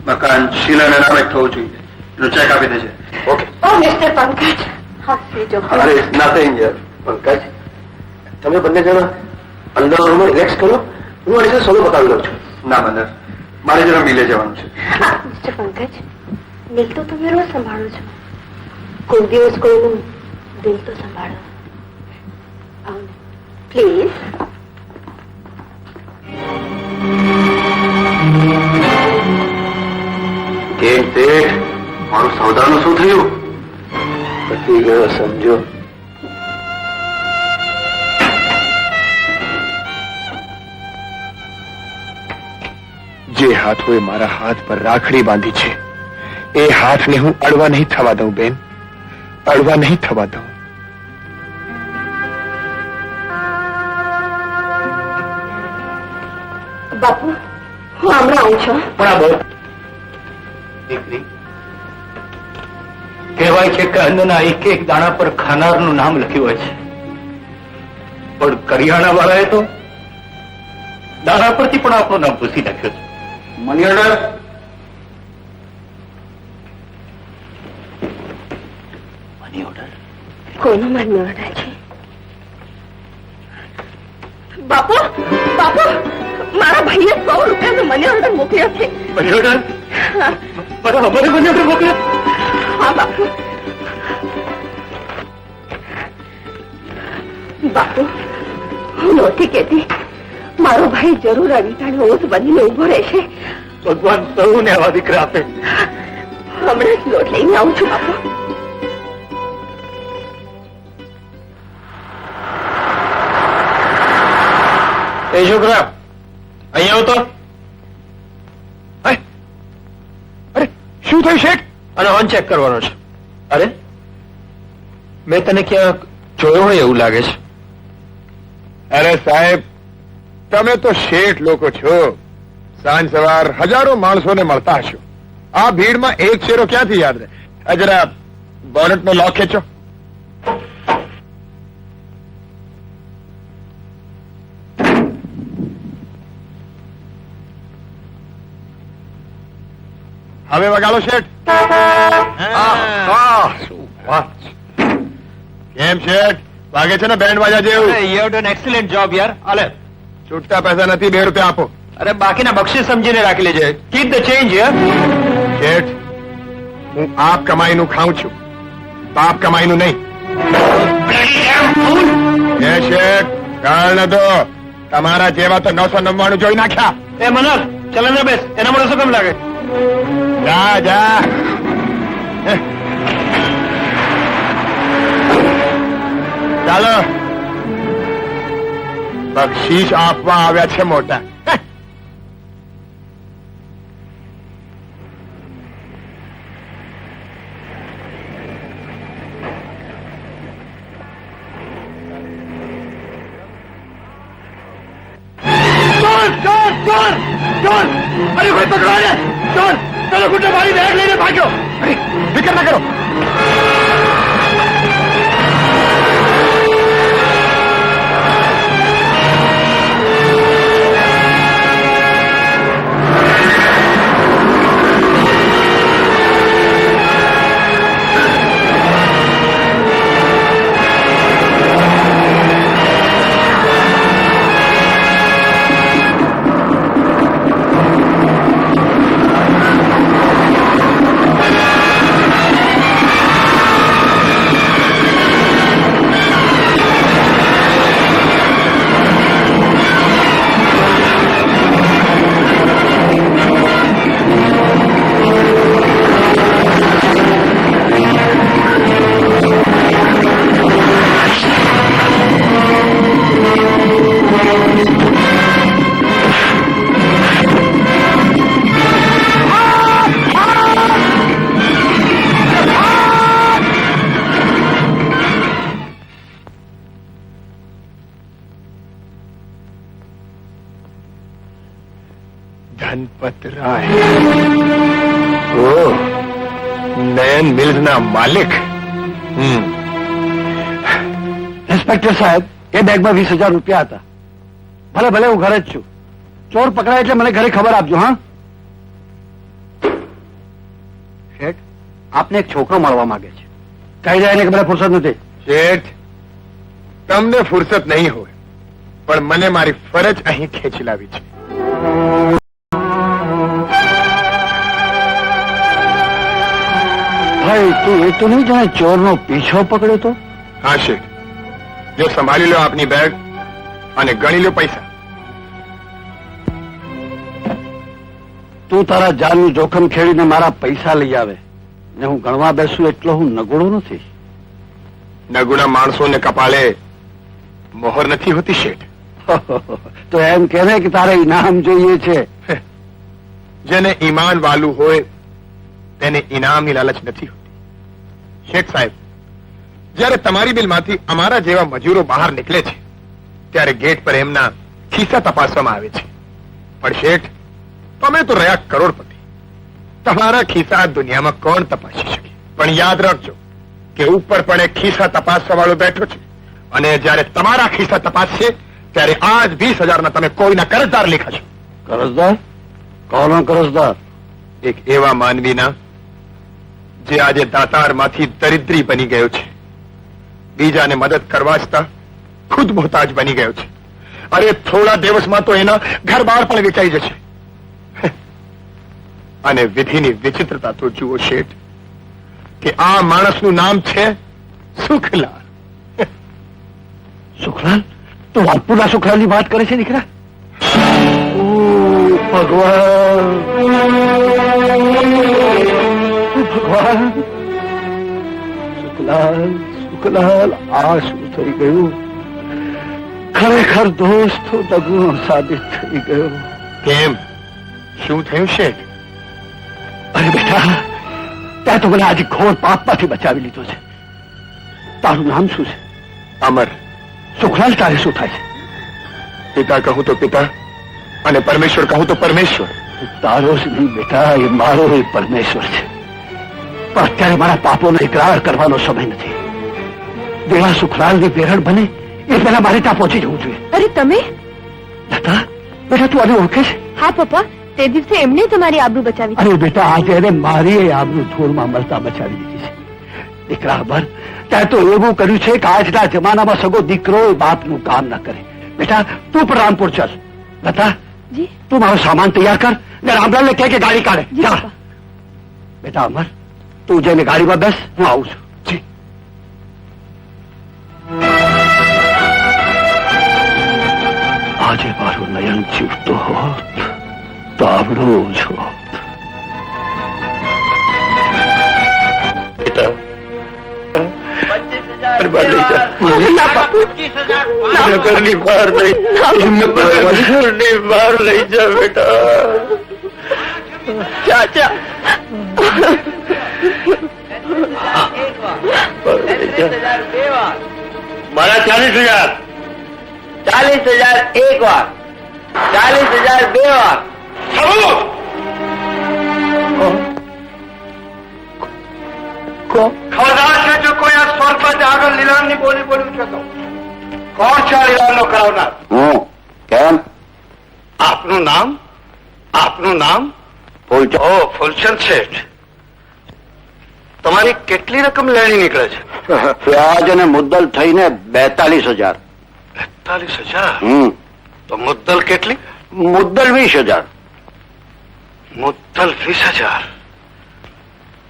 મકાન શીલાના નામે જ થવું જોઈએ. એનો ચેક આપી દેજે. ઓકે. ઓ મિસ્ટર પંકજ, હસી જો. અરે નથિંગ યાર. પંકજ, તમે બંને જણા અંદર રૂમમાં રિલેક્સ કરો. હું અહીં સોલો બતાવી લઉં છું. ના બંદર, મારે જરા મિલે જવાનું છે. મિસ્ટર પંકજ, દિલ તો તમે રોજ સંભાળો છો, કોઈ દિવસ કોઈનું દિલ તો સંભાળો. આવો ને પ્લીઝ. કેમ શેઠ, મારું સૌદાનું શું થયું? પતી ગયો સમજો. જે હાથોએ મારા હાથ પર રાખડી બાંધી છે એ હાથને હું અડવા નહીં થવા દઉં બેન, અડવા નહીં થવા દઉં. બાપુ, હું હમણાં આવું છું. બરાબર. દીકરી, કહેવાય છે કે અન્નના એક એક દાણા પર ખાનારનું નામ લખ્યું હોય છે, પણ કરિયાણા વાળાએ તો દાણા પરથી પણ આપણું નામ ભૂસી નાખ્યું છે. Money order. Money order? કોઈનો મન ઓર્ડર છે? બાપુ, બાપુ, મારા ભાઈએ 100 રૂપિયાનો મની ઓર્ડર મોકલ્યો છે. Money order? બરાબર, મની ઓર્ડર મોકલ્યો? હા બાપુ. બાપુ, હું નહોતી કહેતી, મારો ભાઈ જરૂર અવિતાને ઓત બનીને ઉભો રહેશે. ભગવાન સૌને આવા દીકરા આપે. હમણાં જ લોટ લઈને આવું છું બાપુ. એ છોકરા, અહીંયા આવો તો. અરે શું થયું શેઠ? અને ઓન ચેક કરવાનો છે. અરે મેં તને ક્યાંક જોયો હોય એવું લાગે છે. અરે સાહેબ, તમે તો શેઠ લોકો છો, સાંજ સવાર હજારો માણસોને મળતા હશો. આ ભીડમાં એક શેરો ક્યાંથી યાદ રહે? આ જરા બોનટનો લોક ખેંચો. હવે વગાડો શેઠ. શું વાત છે. કેમ શેઠ, વાગે છે ને બેન્ડ વાજા જેવું? You have done excellent job યાર. આલે, છૂટતા પૈસા નથી, 2 રૂપિયા આપો. અરે બાકીના બક્ષિસ સમજીને રાખી લેજે. કીપ ધ ચેન્જ યાર. શેઠ, હું આપ કમાઈનું ખાઉં છું, બાપ કમાઈનું નહીં. એ શેઠ, ગાળ ન દો. તમારા જેવા તો 999 જોઈ નાખ્યા. એ મનોજ ચલ અંદર બેસ, એના મને શું કેમ લાગે? જા જા. ચાલો, બક્ષીસ આપવા આવ્યા છે મોટા. અરે કોઈ પકડવા દે! ચોર! ચલો ગુંડો મારી બેગ લઈને ભાગ્યો! ફિકર ના કરો. ધનપતરાય. ઓ, નયન મિલ્સ ના માલિક. ઇન્સ્પેક્ટર સાહેબ, એ બેગમાં 20,000 રૂપિયા હતા. ભલે ભલે હું ઘરે જ છું. ચોર પકડાય એટલે મને ઘરે ખબર આપજો. હા શેઠ, આપને એક છોકરો મળવા માંગે છે. કહી જાય ને કે મને ફુરસદ નથી. શેઠ, તમને ફુરસત નહીં હોય, પણ મને મારી ફરજ અહીં ખેંચલાવી છે. ભાઈ, તું એ તો નહીં જાણે ચોરનો પીછો પકડ્યો તો? હા શેઠ, જો સંભાળી લો આપની બેગ અને ગણી લો પૈસા. તું તારા જાનનું જોખમ ખેડીને મારા પૈસા લઈ આવે ને હું ગણવા બેસું એટલો હું નગુડો નથી. નગુણા માણસોને કપાળે મોહર નથી હોતી શેઠ. તો એમ કહે ને કે તારે ઇનામ જોઈએ છે. જેને ઈમાન વાલું હોય તેને ઇનામની લાલચ નથી હોતી. શેઠ સાહેબ, જ્યારે તમારી બિલમાંથી અમારા જેવા મજૂરો બહાર નીકળે છે ત્યારે ગેટ પર એમના ખિસ્સા તપાસવામાં આવે છે. પણ શેઠ, તમે તો રહ્યા કરોડપતિ. તમારા ખિસ્સા દુનિયામાં કોણ તપાસી શકે? પણ યાદ રાખજો કે ઉપર પણ એક ખિસ્સા તપાસવા વાળો બેઠો છે, અને જ્યારે તમારા ખિસ્સા તપાસશે ત્યારે આજ 20,000 તમે કોઈના કરજદાર લેખાશો. કરજદાર? કોનો કરજદાર? એક એવા માનવીના જે આજે દાતારમાંથી દરિદ્રી બની ગયો છે, બીજાને મદદ કરવા છતાં ખુદ મોહતાજ બની ગયો છે. અરે થોડા દિવસમાં તો એના ઘર બહાર પણ વેચાઈ જશે. અને વિધિની વિચિત્રતા તો જુઓ શેઠ, કે આ માણસનું નામ છે સુખલાલ. સુખલાલ? તો વાલપુરના સુખલાલની વાત કરે છે દીકરા? ઓ ભગવાન, ભગવાન! સુખલાલ, સુખલાલ, આ શું થઈ ગયું? ખરેખર દોસ્તો દગો સાબિત થઈ ગયો. કેમ, શું થયું શેઠ? અરે બેટા, ત્યાં તો મને આજે ઘોર પાપમાંથી બચાવી લીધો છે. તારું નામ શું છે? અમર. સુખલાલ, તારે શું થાય છે? પિતા કહું તો પિતા, અને પરમેશ્વર કહું તો પરમેશ્વર. તારો જ નહીં બેટા, એ મારો એ પરમેશ્વર છે. પણ અત્યારે મારા પાપોનો ઇકરાર કરવાનો સમય નથી. દેવા સુખલાલની બેરણ બને એ પહેલા મારે ત્યાં પહોંચી જવું જોઈએ. અરે તમે? લતા, બેટા તું આને ઓળખે છે? હા પપ્પા, તે દિવસે એમને તમારી આબરૂ બચાવી. અરે બેટા, આજે એને મારી એ આબરૂ ધૂળમાં મળતા બચાવી દીધી છે. દીકરા અમર, ત્યાં તો એવું કર્યું છે કે આજના જમાનામાં સગો દીકરો બાપનું કામ ન કરે. બેટા તું પણ રામપુર ચાલ. લતા, જી તું મારો સામાન તૈયાર કર ને રામલાલને કહે કે ગાડી કાઢે. જી ચાલ. પપ્પા. બેટા અમર, તું જઈને ગાડીમાં બેસ, હું આવું છું. જી. આજે મારું નયન જીવતો હોત તો આવડું જ હોત. બેટા ના બાપુ, ઘરની બહાર લઈ ઘરની બહાર લઈ જા બેટા. ચાચા મારા 40,000. 40,000 એક વાર, 40,000 બે વાર. ખબરદાર છે જો કોઈ આ સ્વર પર આગળ લીલાની બોલી બોલ્યું છે તો કોણ છે આ લીલાનો કરાવનાર? હું કેમ? આપનું નામ? આપનું નામ? ઓ ફૂલચંદ શેઠ. તમારી કેટલી રકમ લેણી નીકળે છે? વ્યાજ અને મુદ્દલ થઈને 42,000. 42,000? તો મુદ્દલ કેટલી? મુદ્દલ 20,000. મુદ્દલ 20,000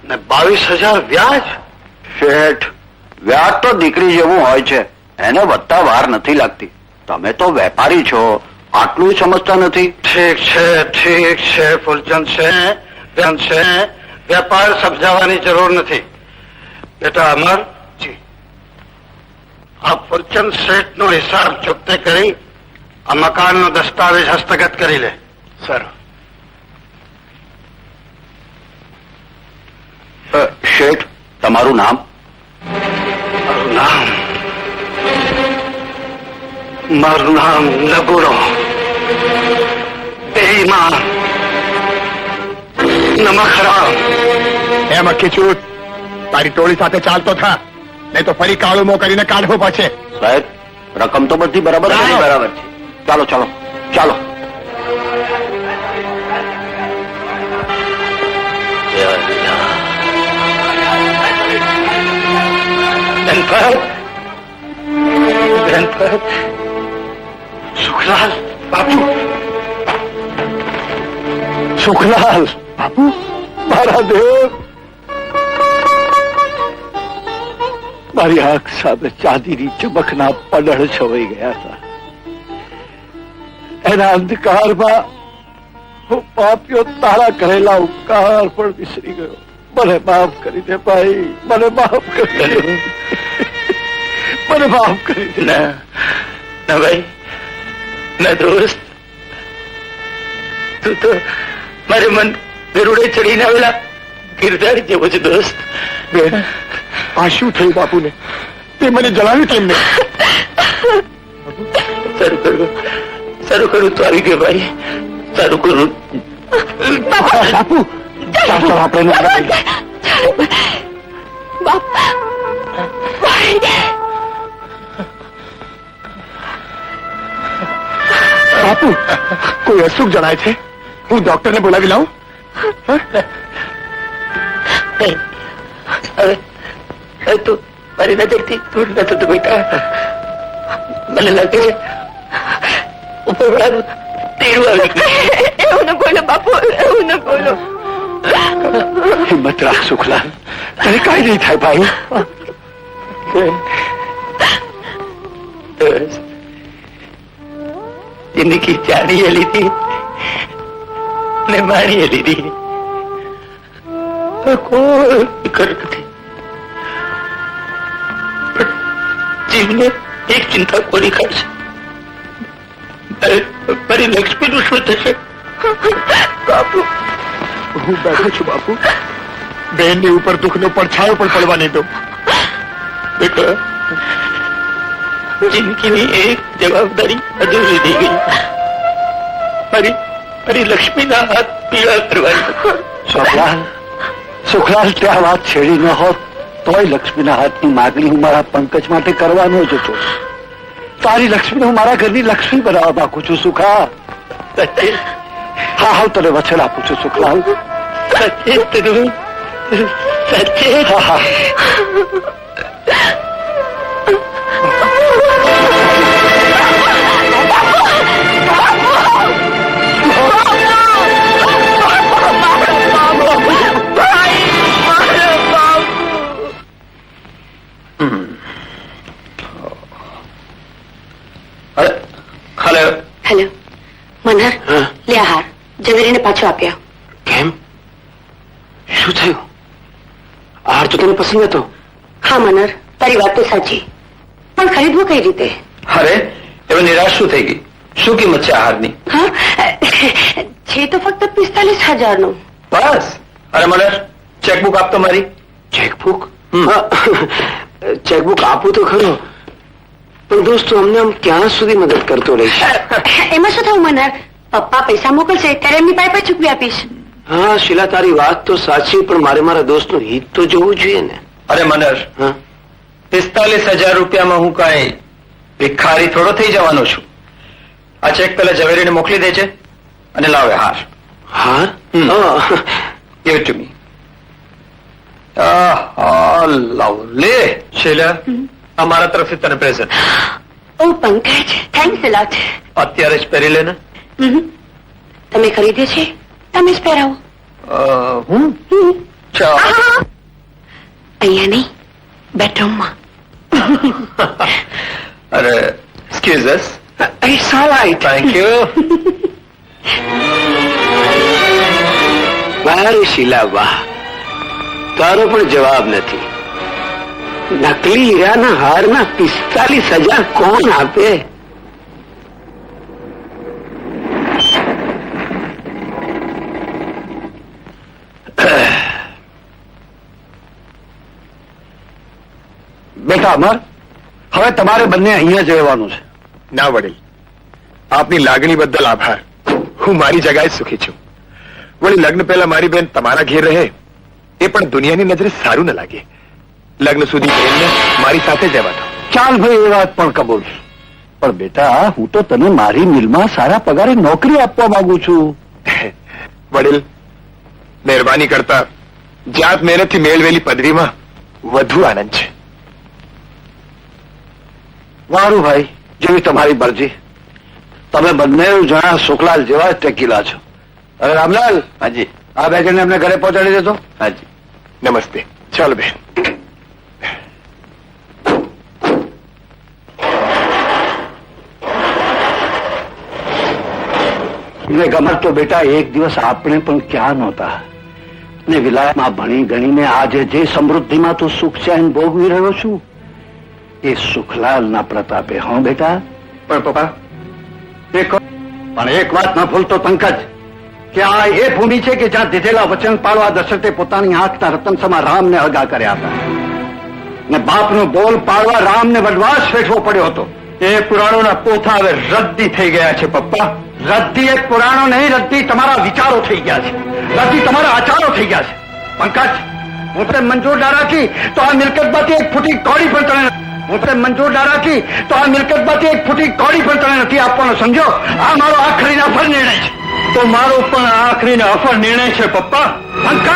ને 22,000 વ્યાજ? શેઠ, વ્યાજ તો દીકરી જેવું હોય છે, એને વધતા વાર નથી લાગતી. તમે તો વેપારી છો, આટલું સમજતા નથી. ઠીક છે ફૂલચંદ છે. વેપાર સમજાવવાની જરૂર નથી. બેટા અમર, આ ફૂલચંદ શેઠ નો હિસાબ ચૂકતે કરી આ મકાનનો દસ્તાવેજ હસ્તગત કરી લે. સર. શેઠ, તમારું નામ? મારું નામ નગુરો, બેઈમાન, નમખરામ. એમ અક્કી છૂટ, તારી ટોળી સાથે ચાલતો થા, નહીં તો ફરી કાળુમો કરીને કાઢવો પડશે. સાહેબ, રકમ તો બધી બરાબર છે. બરાબર છે. ચાલો ચાલો ચાલો. સુખલાલ બાપુ. સુખલાલ બાપુ, મારા દેવ. મારી આંખ સામે ચાંદીની ચમકના પડળ છવાઈ ગયા હતા. એના અંધકારમાં હું પાપ્યો તારા કરેલા ઉપકાર પણ વિસરી ગયો. મને માફ કરી દે ભાઈ, મને માફ કરી દે, મને માફ કરી દે. ના ભાઈ, ના દોસ્ત, તું તો મારે મન ગરુડે ચડીને આવેલા ગિરધાર જેવો છે દોસ્ત. બેન, આ શું થયું બાપુને? તે મને જણાવ્યું કેમ નહીં? સારું કરું તો આવી ગયો ભાઈ, સારું કરું. બાપુ, ચાલો આપણે બાપુ, કોઈ અસુખ જણાય છે? હું ડોક્ટરને બોલાવી લાવું? હવે તું મારી નજરથી દૂર ન થતું બેટા. મને લાગે છે ઉપરવાળાનું તીરું આવી ગયું. એવું ન બોલો બાપુ, એવું ન બોલો. હિંમત રાખ સુખલાલ, તને કઈ નહીં થાય ભાઈ. જિંદગી જાણીએ લીધી ને માણીએ લીધી, કોઈ ફિકર નથી. જીવને એક ચિંતા કોરી ખાય છે, મારી લક્ષ્મીનું શું થશે? બાપુ, હું બેઠો છું બાપુ. બેનની ઉપર દુઃખનો પડછાયો પણ પડવા નહીં દઉં. બેટા, જિંદગીની એક જવાબદારી અધૂરી થઈ ગઈ. મારી લક્ષ્મીના હાથ પીળા કરવાની. સુખલાલ, સુખલાલ, ત્યાં વાત છેડી ન હોત તોય લક્ષ્મીના હાથની માગણી હું મારા પંકજ માટે કરવાનો જ હતો. તારી લક્ષ્મીને હું મારા ઘરની લક્ષ્મી બનાવવા માંગુ છું સુખા. હા હા, તને વચન આપું છું સુખલાલ. સાચે? હા હા. હેલો ઝવેરીને પાછો આપ્યા. કેમ? શું થયું? હાર તો તને પસંદ હતો. હા મનર, તારી વાત તો સાચી, પણ ખરીદવો કઈ રીતે? અરે હવે નિરાશ શું થઈ ગઈ? શું કિંમત છે આ હારની? હા, છે તો ફક્ત 45,000 નું. બસ. અરે મનર, ચેકબુક આપતો મારી. ચેકબુક? ચેકબુક આપું તો ખરો, પણ દોસ્તો અમને આમ ક્યાં સુધી મદદ કરતો રહીશ? એમાં શું થયું મનર? પપ્પા પૈસા મોકલશે ત્યારે એમની પાસે ચૂકવી આપીશ. હા શીલા, તારી વાત તો સાચી, પણ મારે મારા દોસ્તનું હિત તો જોવું જોઈએ ને. અરે મનર, 45,000 રૂપિયામાં હું કાંઈ ભિખારી થોડો થઈ જવાનો છું. આ ચેક પેલા ઝવેરીને મોકલી દેજે અને લાવે હાર. હાર? Give it to me. Lovely. Sheela, અમારા તરફથી તને પ્રેઝન્ટ. ઓ પંકજ, થેન્ક્સ અ લોટ. અત્યારે જ પહેરી લે ને. તમે ખરીદ્યો છે? તમે જ પહેરાવો. હું ચાલ. અહીંયા નહીં, બેડરૂમમાં. અરે excuse us. It's all right. Thank you. વાહ રે શીલા વાહ, તારો પણ જવાબ નથી. નકલી હીરાના હારના 45,000 કોણ આપે? બેટા અમર, હવે તમારે બંને અહીંયા જ રહેવાનું છે. ના વડીલ, આપની લાગણી બદલ આભાર. હું મારી જગાએ સુખી છું. વળી લગ્ન પહેલા મારી બેન તમારા ઘેર રહે એ પણ દુનિયાની નજરે સારું ન લાગે. લગ્ન સુધી બેનને મારી સાથે જ રહેવા દો. ચાલ ભાઈ, એ વાત પણ કબૂલ. પણ બેટા, હું તો તને મારી મિલમાં સારા પગારે નોકરી આપવા માંગુ છું. વડીલ, મહેરબાની કરતા જાત મહેનતથી મેળવેલી પદવીમાં વધુ આનંદ છે. વારું ભાઈ, જેવી તમારી મરજી. તમે બંને જણા સુખલાલ જેવા જ ટેકીલા છો. અરે રામલાલ, હાજી. આ બે જણને એમને ઘરે પહોંચાડી દેતો. હાજી. નમસ્તે. ચાલો બેન. ને ગમત તો બેટા એક દિવસ આપણે પણ ક્યાં નહોતા, ને વિલાયતમાં ભણી ગણીને આજે જે સમૃદ્ધિમાં તું સુખ ચેન ભોગવી રહ્યો છું એ સુખલાલના પ્રતાપે. હા બેટા. પણ પપ્પા, પણ એક વાત ન ભૂલતો પંકજ, કે આ એ ભૂમિ છે કે જ્યાં દીધેલા વચન પાળવા દશરથે પોતાની આંખના રતન સમા રામને અગા કર્યા હતા, ને બાપનું બોલ પાળવા રામને વનવાસ વેઠવો પડ્યો હતો. એ પુરાણોના પોથા હવે રદ્દી થઈ ગયા છે પપ્પા. રદ્દી એક પુરાણો નહીં, રદ્દી તમારા વિચારો થઈ ગયા છે, રદ્દી તમારા આચારો થઈ ગયા છે. પંકજ, હું તે મંજૂર ના રાખી તો આ મિલકતમાંથી એક ફૂટી કૌડી પણ તને નથી આપવાનો, સમજો? આ મારો આખરી અફર નિર્ણય છે. તો મારો પણ આખરી અફર નિર્ણય છે પપ્પા. પંકજ,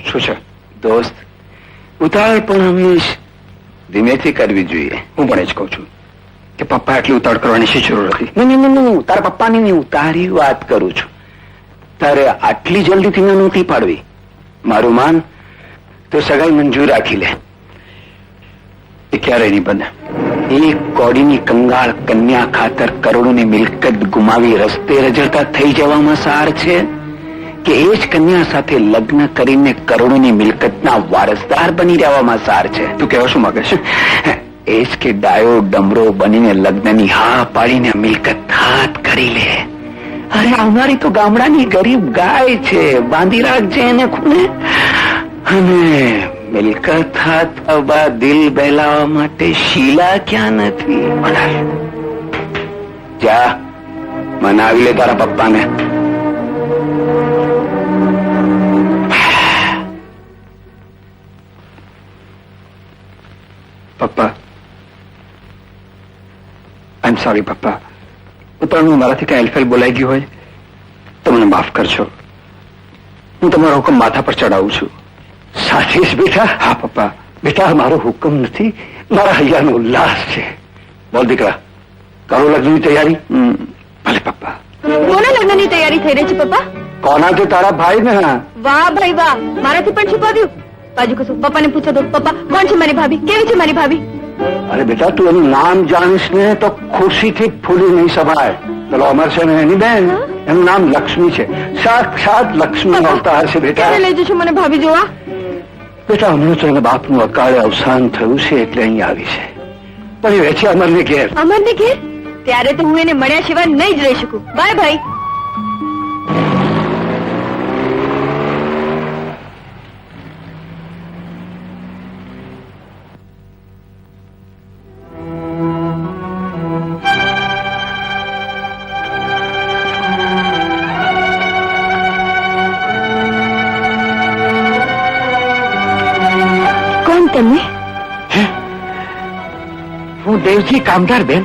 શું છે દોસ્ત? ઉતાવળ પણ હંમેશ ધીમેથી કરવી જોઈએ. હું પણ જ કહું છું કે પપ્પા એટલી ઉતાવળ કરવાની શી જરૂર હતી. નહીં, તારા પપ્પાની નહીં, હું તારી વાત કરું છું. તારે આટલી જલ્દીથી ના નહોતી પાડવી. મારું માન તો સગાઈ મંજૂર રાખી લે. એ ક્યારેય નહીં બને. એક કોડીની કંગાળ કન્યા ખાતર કરોડોની મિલકત ગુમાવી રસ્તે રજડતા થઈ જવામાં સાર છે, કે એ જ કન્યા સાથે લગ્ન કરીને કરોડોની મિલકતના વારસદાર બની રહેવામાં સાર છે? તું કહેવા શું માંગે છે? એ જ કે ડાયો ડમરો બનીને લગ્નની હા પાડીને મિલકત હાથ કરી લે. અરે આવનારી તો ગામડાની ગરીબ ગાય છે, બાંધી રાખજે એને ખૂણે. અને મિલકત હાથ આવવા દિલ બહેલાવા માટે શીલા ક્યાં નથી? જા, મનાવી લે તારા પપ્પાને. પપ્પા, આઈ એમ સોરી પપ્પા. ઉપરનું મારાથી કઈ હેલ્ફેલ બોલાઈ ગયું હોય તો મને માફ કરજો. હું તમારો હુકમ માથા પર ચડાવું છું. સાચી જ બેટા? હા પપ્પા. બેટા, મારો હુકમ નથી, મારા હૈયાનો ઉલ્લાસ છે. બોલ દીકરા, કરો લગ્નની તૈયારી? ભલે પપ્પા. કોના લગ્નની તૈયારી થઈ રહી છે પપ્પા? કોનાથી? તારા ભાઈ ને. વાહ ભાઈ વાહ, મારાથી પણ છુપાવ્યું. બાજુ કશું પપ્પાને પૂછો તો. પપ્પા, કોણ છે મારી ભાભી? કેવી છે મારી ભાભી? અરે બેટા તું એનું નામ જાણીશ ને તો ખુશીથી ફૂલી નહીં સભાય. પેલો અમર છે ને એની બેન, એનું નામ લક્ષ્મી છે. સાક્ષાત લક્ષ્મી અવતાર છે બેટા. ક્યારે લઈ જશો મને ભાભી જોવા? બેટા હમણાં તો એના બાપનું અકાળે અવસાન થયું છે એટલે અહીં આવી છે. પણ એ રહે છે અમરને ઘેર. અમરને ઘેર? ત્યારે તો હું એને મળ્યા સિવાય નહીં જ રહી શકું. બાય ભાઈ. કોણ તમે? હું દેવજી કામદાર બેન.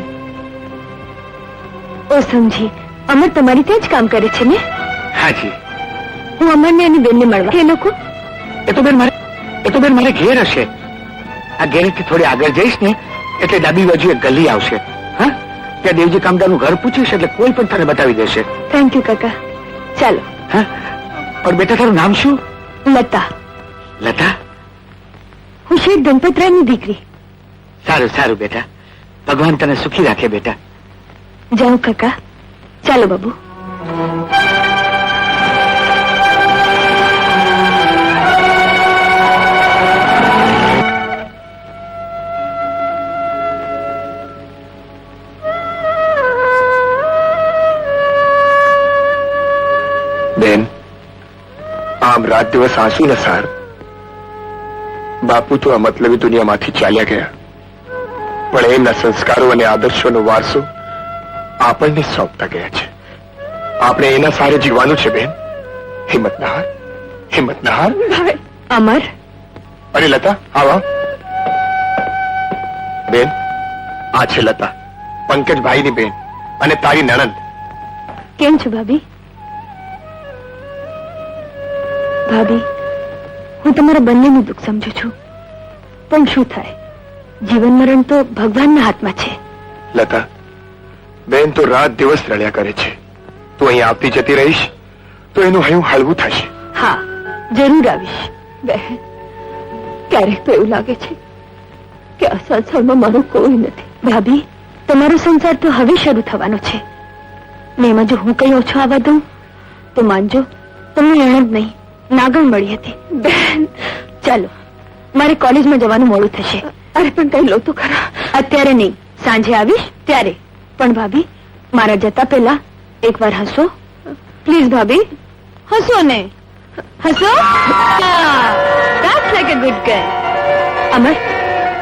ઓ સમજી. અમર તમારી ત્યાં જ કામ કરે છે ને? હાજી. હું અમરને એની બેનને મળવા. એ લોકો? એ તો બેન મારે ઘેર હશે. આ ઘેરેથી થોડી આગળ જઈશ ને એટલે ડાબી બાજુ એક ગલી આવશે. હા, ત્યાં દેવજી કામદારનું ઘર પૂછીશ એટલે કોઈ પણ તને બતાવી દેશે. થેન્ક યુ કાકા. ચાલો. હા, પણ બેટા તારું નામ શું? લતા. લતા? હું શેઠ ગણપતરાયની દીકરી. સારું સારું બેટા, ભગવાન તને સુખી રાખે બેટા. જાઓ કાકા. ચાલો બાબુ. બેન, આમ રાત દિવસ આંસુ ને સાર. બાપુ તો આ મતલબી દુનિયામાંથી ચાલ્યા ગયા, પણ એમના સંસ્કારો અને આદર્શોનો વારસો આપણને સોંપતા ગયા છે. આપણે એના સારે જીવવાનું છે બેન. હિંમત ના હાર, હિંમત ના હાર. અમર. અરે લતા, આવા. બેન, આ છે લતા, પંકજભાઈની બેન અને તારી નણંદ. કેમ છો ભાભી? ભાભી, હું તમારા બંનેનું દુઃખ સમજુ છું, પણ શું થાય, જીવન મરણ તો ભગવાનના હાથમાં છે. લતા, બેન તો રાત દિવસ રડ્યા કરે છે. તું અહીં આવતી જતી રહીશ તો એનું હૈયું હળવું થશે. હા, જરૂર આવીશ. બહેન, ક્યારેક તો એવું લાગે છે કે આ સંસારમાં મારું કોઈ નથી. ભાભી, તમારો સંસાર તો હવે શરૂ થવાનો છે ને એમાં જો હું કઈ ઓછો આવવા દઉં તો માનજો તમને એણ જ નહીં નાગણ મળી હતી. બહેન, ચાલો, મારે કોલેજમાં જવાનું મોડું થશે. અરે પણ કઈ લો તો ખરા. અત્યારે નહીં, સાંજે આવીશ ત્યારે. પણ ભાભી, મારા જતા પહેલા એકવાર હસો પ્લીઝ. ભાભી, હસો ને. હસો. That's like a good girl. અમર,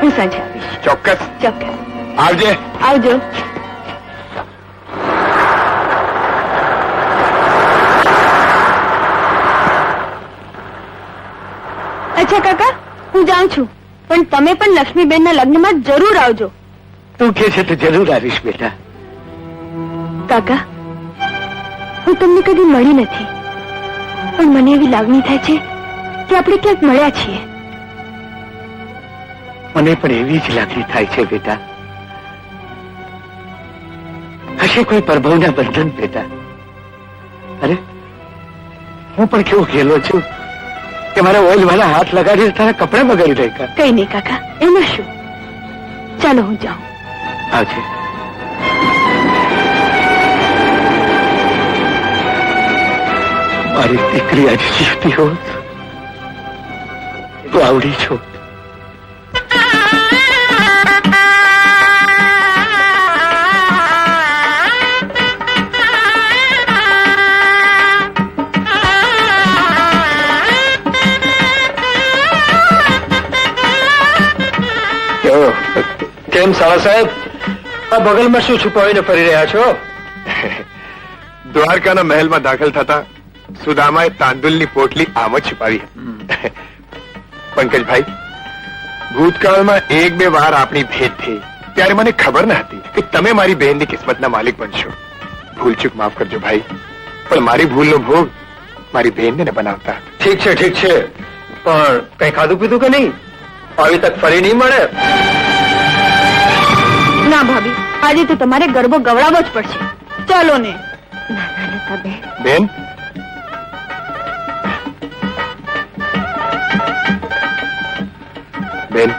હું સાંજે આવીશ. ચોક્કસ. ચોક્કસ. આવજે. આવજો. અચ્છા કાકા, હું જાઉં છું, પણ તમે પણ લક્ષ્મીબેનના લગ્નમાં જરૂર આવજો. તું કે છે તો જરૂર આવીશ બેટા. કાકા, હું તમને કદી મળી નથી, પણ મને એવી લાગણી થાય છે કે આપણે ક્યાંક મળ્યા છીએ. મને પણ એવી જ લાગણી થાય છે બેટા. હશે કોઈ પ્રભવના બંધન બેટા. અરે, હું પણ કેવો ખેલો છું કે મારા ઓઇલ વાળા હાથ લગાડી તારા કપડા બગાડી નાખ્યા. કઈ નહીં કાકા, એમાં શું. ચાલો હું જાઉં. આવજે. મારી દીકરી આજે જીવતી હોત તો આવડી છો. કેમ સાળા સાહેબ, આ બગલમાં શું છુપાવીને ફરી રહ્યા છો? દ્વારકાના મહેલમાં દાખલ થતા સુદામાએ તાંદુલની પોટલી આમ જ છુપાવી. પંકજભાઈ, ભૂતકાળમાં એક બે વાર આપણી ભેટ થઈ ત્યારે મને ખબર ન હતી કે તમે મારી બહેનની કિસ્મતના માલિક બનશો. ભૂલચૂક માફ કરજો ભાઈ, પણ મારી ભૂલનો ભોગ મારી બહેનને બનાવતા. ઠીક છે, ઠીક છે, પણ કઈ ખાધું પીધું કે નહીં? આવી તક ફરી નહીં મળે. ના ભાભી, આજે તો તમારે ગરબો ગવડાવવો જ પડશે. ચાલો ને. બેન, બેન,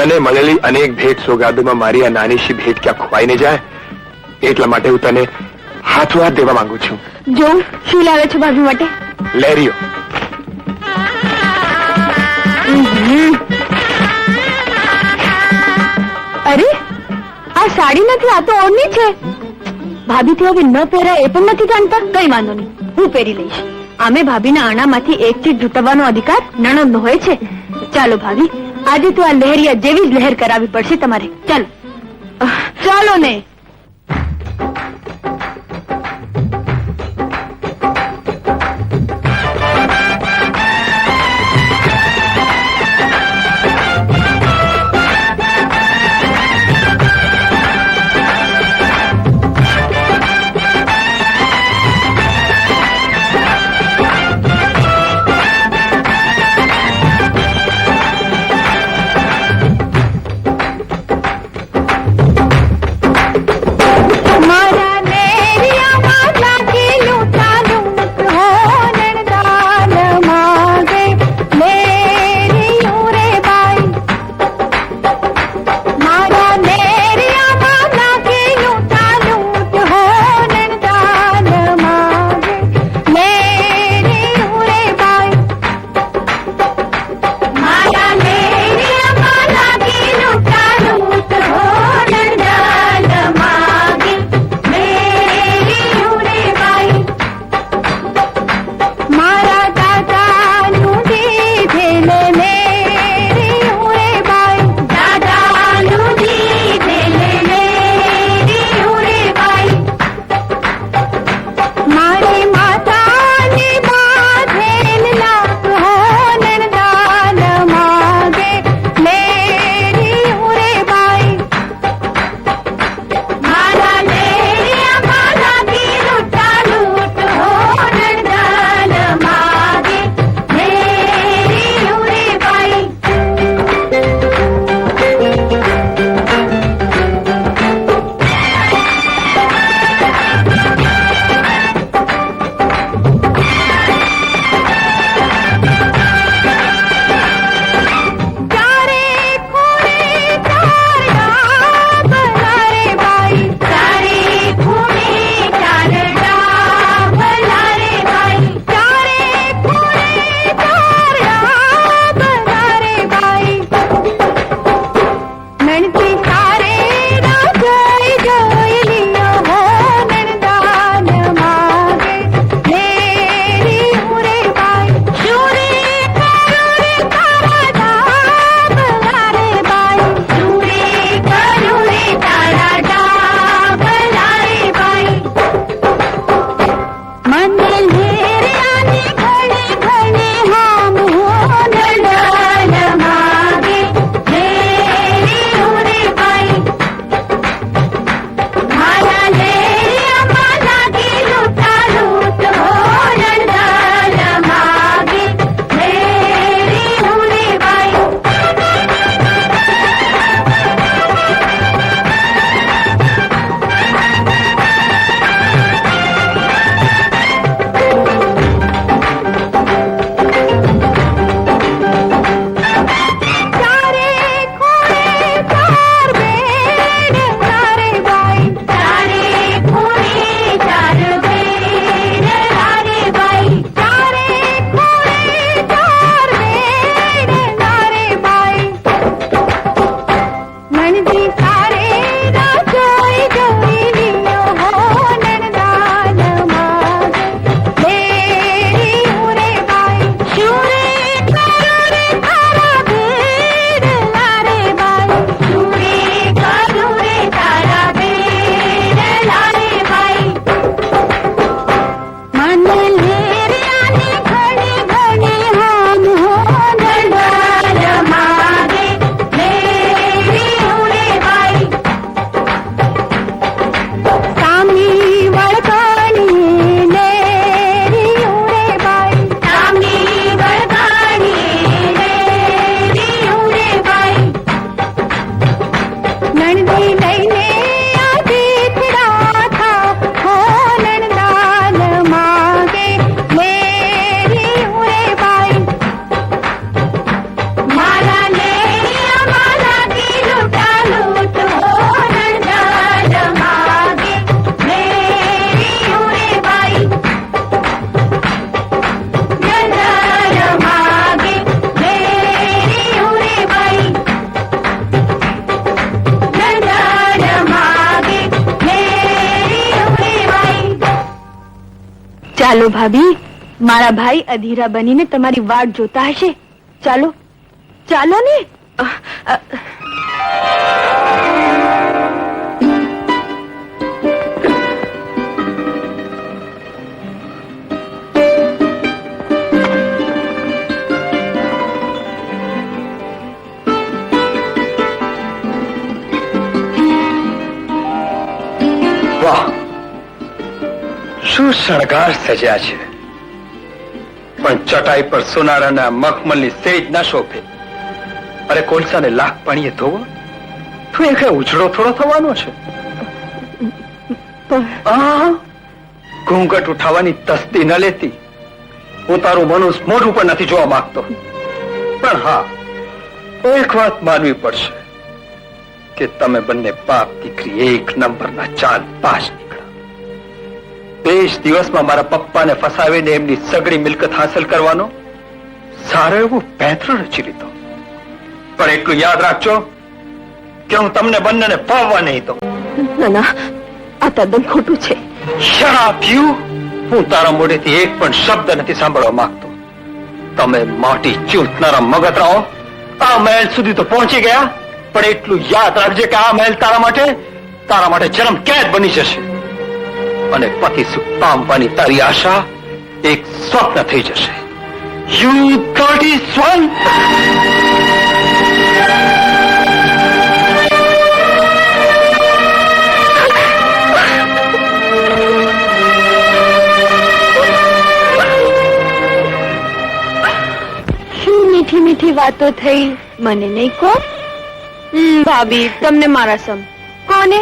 તને મળેલી અનેક ભેટ સોગાદોમાં મારી આ નાનીશી ભેટ ક્યાં ખોવાઈ ન જાય એટલા માટે હું તને હાથો હાથ દેવા માંગુ છું. જો શું લાવે છો ભાભી માટે? લેરિયો. અરે આ સાડી નથી, આ તો ઓઢણી છે. ભાભી થી હવે ન પહેરાય એ પણ નથી જાણતા. કઈ વાંધો નહીં, હું પહેરી લઈશ. આમે ભાભીના આણામાંથી એક ચીજ જૂટવવાનો અધિકાર નણંદનો હોય છે. ચાલો ભાભી, આજે તો આ લહેરિયા જેવી જ લહેર કરાવવી પડશે તમારે. ચાલો ચાલો ને. ચાલો ભાભી, મારા ભાઈ અધીરા બનીને તમારી વાટ જોતા હશે. ચાલો ચાલો ને. વાહ, શું શણગાર સજ્યા છે, પણ ચટાઈ પર સોનારાના મખમલની સેજ ના શોભે. અરે કોલસાને લાખ પાણીએ ધોવો તો એ કઈ ઉછળો થોડો થવાનો છે? ઘૂંઘટ ઉઠાવવાની તસ્દી ન લેતી. હું તારું મનુષ્ય મોઢું પણ નથી જોવા માંગતો, પણ હા, એક વાત માનવી પડશે કે તમે બંને બાપ દીકરી એક નંબરના ચાંદ પાસ નીકળ્યા. 20 દિવસમાં મારા પપ્પાને ફસાવીને એમની સગડી મિલકત હાંસલ કરવાનો સારો એવો પેંતરો રચી લીધો. પણ એટલું યાદ રાખજો કે હું તમને બંનેને પાવવા નહીં દઉં. ના, આ તદ્દન ખોટું છે. શરાબ પીવું? હું તારા મોઢેથી એક પણ શબ્દ નથી સાંભળવા માંગતો. તમે માટી ચૂંટનારા મગતરાઓ આ મહેલ સુધી તો પહોંચી ગયા, પણ એટલું યાદ રાખજે કે આ મહેલ તારા માટે જન્મ કેદ બની જશે, અને પતિ સુખ પામવાની તારી આશા એક સ્વપ્ન થઈ જશે. You dirty swan! મીઠી મીઠી વાતો થઈ, મને નહીં કહો. ભાભી, તમને મારા સમ કોને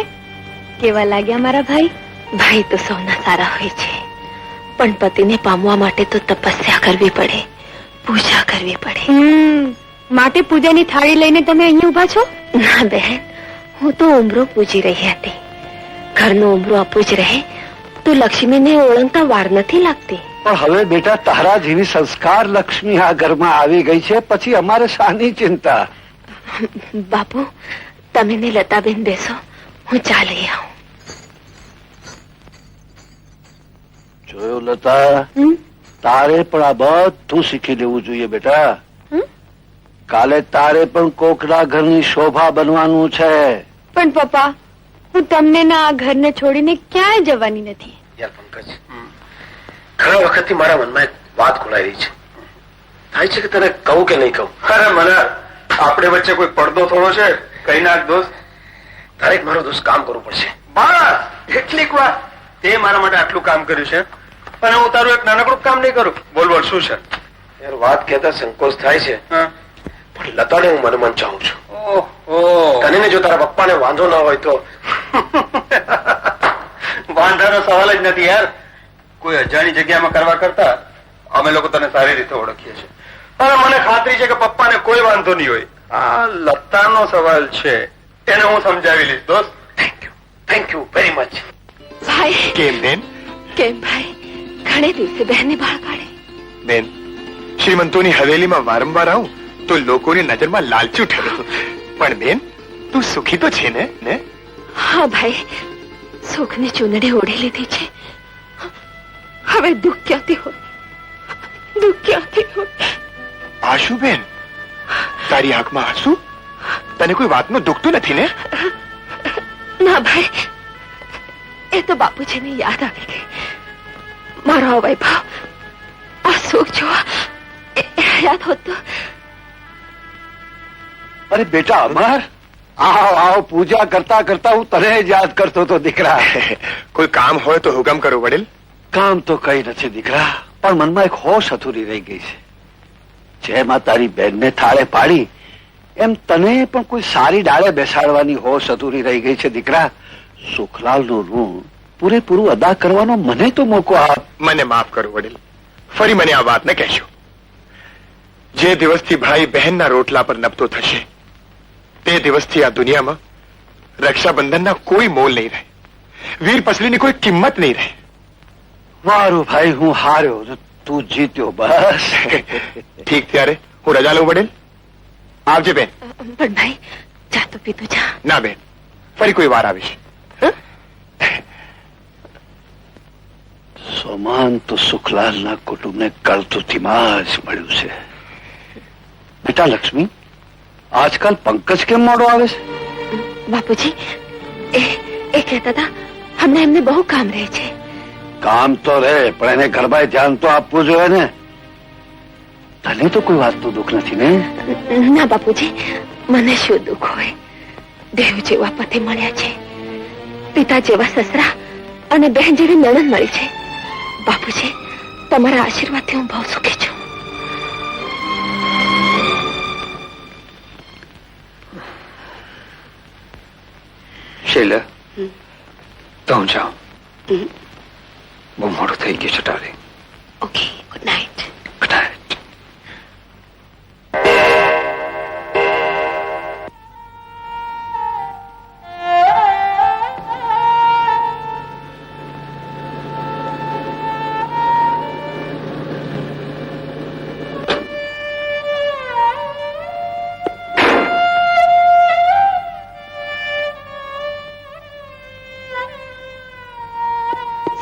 કેવા લાગ્યા મારા ભાઈ? ભાઈ તો સૌના સારા હોય છે, પણ પતિને પામવા માટે તો તપસ્યા કરવી પડે, પૂજા કરવી પડે. માટે પૂજાની થાળી લઈને તમે અહીં ઉભા છો? ના બહેન, હું તો ઉમરો પૂજી રહી હતી. ઘરનો ઉમરો આપવું જ રહે તો લક્ષ્મીને ઓળંગતા વાર નથી લાગતી. પણ હવે બેટા, તારા જેવી સંસ્કાર લક્ષ્મી આ ઘરમાં આવી ગઈ છે, પછી અમારે શાની ચિંતા? બાપુ, તમે ને લતાબેન બેસો, હું ચા લઈ આવું. જોયું લતા, તારે પણ આ બધું શીખી લેવું જોઈએ બેટા. કાલે તારે પણ કોકના ઘરની શોભા બનવાનું છે. પણ પપ્પા, હું તમને ના આ ઘરને છોડીને ક્યાંય જવાની નથી. યાર પંકજ, ઘણા વખતથી મારા મનમાં એક વાત ખોલાઈ રહી છે. થાય છે કે તને કહું કે નહીં કહું? અરે મને આપણે વચ્ચે કોઈ પડદો થોડો છે, કઈ નાખ દોસ્ત. તારે એક મારો દોસ્ત કામ કરવું પડશે. બસ એટલીક વાત. તે મારા માટે આટલું કામ કર્યું છે, અને હું તારું એક નાનકડું કામ નહીં કરું. બોલ બોલ, શું છે? યાર વાત કહેતા સંકોચ થાય છે, પણ લતાને હું મનમાં ચાહું છું. તને ને જો તારા પપ્પાને વાંધો ના હોય તો? વાંધાનો સવાલ જ નથી યાર. કોઈ અજાણી જગ્યામાં કરવા કરતા અમે લોકો તને સારી રીતે ઓળખીએ છીએ, અને મને ખાતરી છે કે પપ્પાને કોઈ વાંધો નહીં હોય. આ લતાનો સવાલ છે, એને હું સમજાવી લઈશ દોસ્ત. Thank you very much. ભાઈ, કેમ બેન? કેમ ભાઈ, ઘણે દિવસે બહેનને બહાર કાઢે. બેન, શ્રીમંતોની હવેલીમાં વારંવાર આવું તો લોકોની નજરમાં લાલચું ઠરું, પણ બેન તું સુખી તો છે ને? હા ભાઈ, સુખની ચૂંદડી ઓઢી લીધી છે. હવે દુઃખ ક્યાંથી હોય? આશુ બેન, તારી આંખમાં આંસુ? તને કોઈ વાતનું દુઃખ તો નથી ને? ના ભાઈ, એ તો બાપુજીની યાદ આવી ગઈ. મારો આ વૈભવ, આ સુખ જોવા યાદ હોત તો. અરે બેટા અમર, આવ પૂજા કરતા કરતા હું તને જ યાદ કરતો હતો દીકરા. કોઈ કામ હોય તો હુકમ કરો વડીલ. કામ તો કઈ નથી દીકરા, પણ મનમાં એક હોશ અધૂરી રહી ગઈ છે. જેમાં તારી બેનને થાળે પાડી, એમ તને પણ કોઈ સારી ડાળે બેસાડવાની હોશ અધૂરી રહી ગઈ છે દીકરા. સુખલાલનું ઋણ પૂરેપૂરું અદા કરવાનો મને તો મોકો આપ. મને માફ કરો વડીલ, ફરી મને આ વાત ન કહેશો. જે દિવસથી ભાઈ બહેનના રોટલા પર નભતો થશે, તે દિવસથી આ દુનિયામાં રક્ષાબંધનના કોઈ મોલ નહીં રહે, વીર પસલીની કોઈ કિંમત નહીં રહે. મારું ભાઈ, હું હાર્યો, તું જીત્યો, બસ. ઠીક, ત્યારે હું રજા લઉં વડીલ. આવજે બેન. પણ ભાઈ, ચા તો પીતું જા. ના બેન, ફરી કોઈ વાર આવીશ. અવમાન તો સુખલાલના કુટુંબને કળતુતીમાં જ મળ્યું છે. બેટા લક્ષ્મી, આજકાલ પંકજ કેમ મોડો આવે છે? બાપુજી એ કહેતા હતા હમણાં એમને બહુ કામ રહે છે. કામ તો રહે, પણ એને ઘરમાં ધ્યાન તો આપવું જોઈએ ને. તને તો કોઈ વાતનું દુઃખ નથી ને? ના બાપુજી, મને શું દુઃખ હોય. દેવ જેવા પતિ મળ્યા છે, પિતા જેવા સસરા અને બહેન જેવી નણંદ મળી છે. બાપુજી, તમારા આશીર્વાદથી હું બહુ સુખી છું. શૈલા, તો હું જાઉં. બહુ મોડું થઈ ગયું છે તારે. Okay, good night. Good night.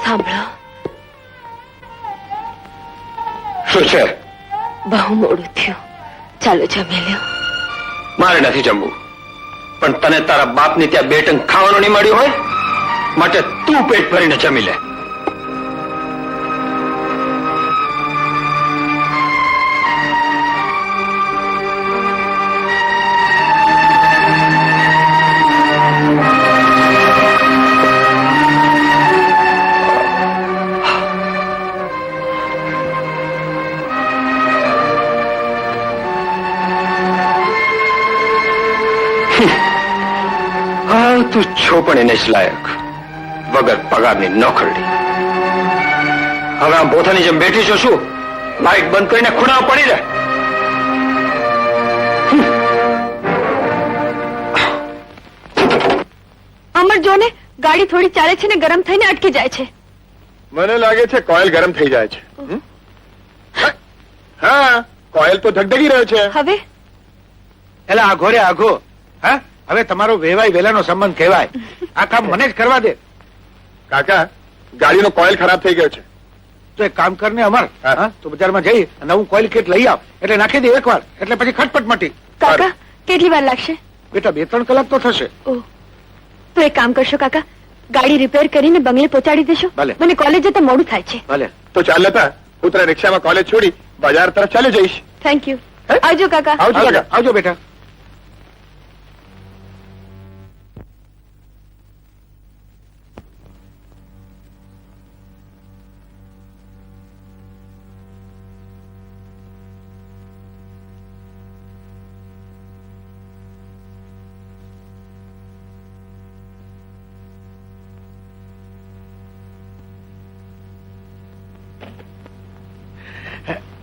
સાંભળો, શું છે? બહુ મોડું થયું, ચાલો જમી લ્યો. મારે નથી જમવું, પણ તને તારા બાપની ત્યાં બે ટંક ખાવાનું નહીં મળ્યું હોય, માટે તું પેટ ભરીને જમી લે. તું છો પણ એને જ લાયક, વગર પગારની નોકરડી. હવે આમ પોતાની જેમ બેઠી છો શું? લાઈટ બંધ કરીને ખૂણા પડી રહે. અમર જો ને, ગાડી થોડી ચાલે છે ને ગરમ થઈને અટકી જાય છે. મને લાગે છે કોયલ ગરમ થઈ જાય છે. હા, કોયલ તો ધગધગી રહ્યો છે. હવે એટલે આઘો રે આઘો. હા, હવે તમારો વેવાય વેલાનો સંબંધ કહેવાય. આ કામ મને જ કરવા દે. કાકા, ગાડીનો કોયલ ખરાબ થઈ ગયો છે. તો એક કામ કરને અમર, હા, તો બજારમાં જઈ નવું કોઇલ કીટ લઈ આવ, એટલે નાખી દે એકવાર, એટલે પછી ખટપટ મટી. કાકા, કેટલી વાર લાગશે? બેટા 2-3 કલાક તો થશે. ઓહ, તો એક કામ કરશો કાકા, ગાડી રિપેર કરીને બંગલે પહોંચાડી દેશો. ભલે. મને કોલેજ જતા મોડું થાય છે. ભલે. તો ચાલ લેતા, હું તને રિક્ષામાં કોલેજ છોડી બજાર તરફ ચાલી જઈશ. Thank you. આવજો કાકા. આવજો કાકા. આવજો બેટા.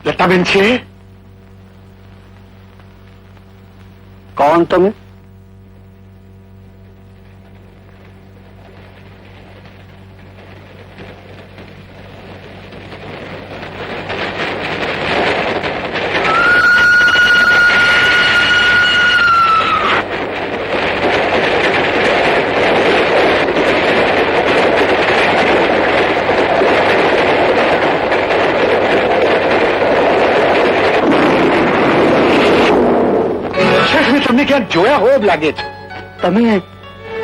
લતાબેન છે? કોણ તમે? તમને ક્યાંક જોયા હોય લાગે છે. તમે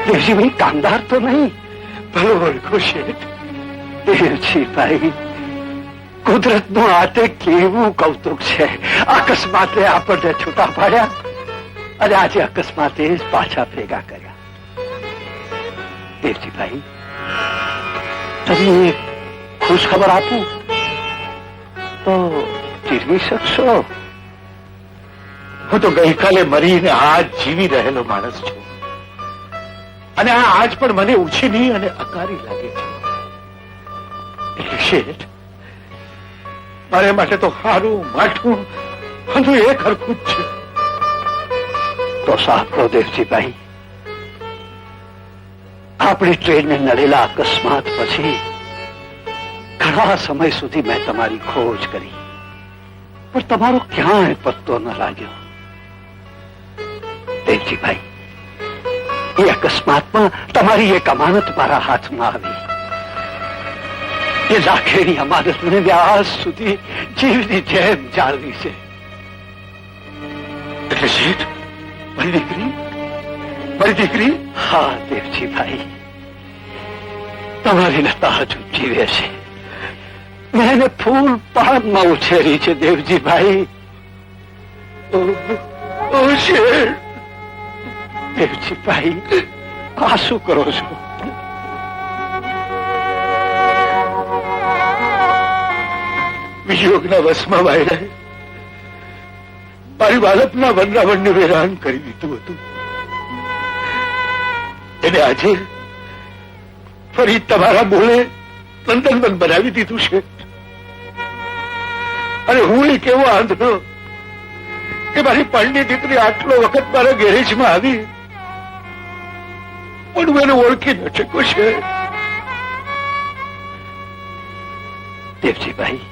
દેવજીભાઈ કામદાર તો નહીં? બરોબર ખુશી. દેવજીભાઈ, કુદરતનું આ તે કેવું કૌતુક છે. અકસ્માતે આપણને છૂટા પાડ્યા અને આજે અકસ્માતે જ પાછા ભેગા કર્યા. દેવજીભાઈ, તમને ખુશ ખબર આપું તો ચીરવી શકશો? હું તો ગઈકાલે મરીને આજ જીવી રહેલો માણસ છું, અને આ આજ પણ મને ઉછીની અને અકારી લાગે છે. એટલે શેઠ, મારે માટે તો સારું માઠું બધું એક હરખું જ છે. તો સાંભળો દેવજીભાઈ, આપણી ટ્રેનને નડેલા અકસ્માત પછી ઘણા સમય સુધી મેં તમારી ખોજ કરી, પણ તમારો ક્યાંય પત્તો ન લાગ્યો. દેવજીભાઈ, એ અકસ્માતમાં તમારી એક અમાનત મારા હાથમાં આવી. એ લાખેની અમાનતને વ્યાસ સુધી જીવની જેમ જાળવી છે. એટલે શેઠ, મારી દીકરી? હા દેવજીભાઈ, તમારી લતા હજુ જીવે છે. મેં એને ફૂલ પાનમાં ઉછેરી છે દેવજીભાઈ. ઓ શેઠ! દેવજીભાઈ, આ શું કરો છો? વિયોગના વશમાં વાયરાએ મારી બાળકના વનરાવણને વેરાન કરી દીધું હતું. એને આજે ફરી તમારા બોલે નંદનવન બનાવી દીધું છે. અને હું એક એવો આંધળો કે મારી પરણી દીકરી આટલો વખત મારા ગેરેજમાં આવી પણ હું એને ઓળખી ન શક્યો છે. દેવજીભાઈ,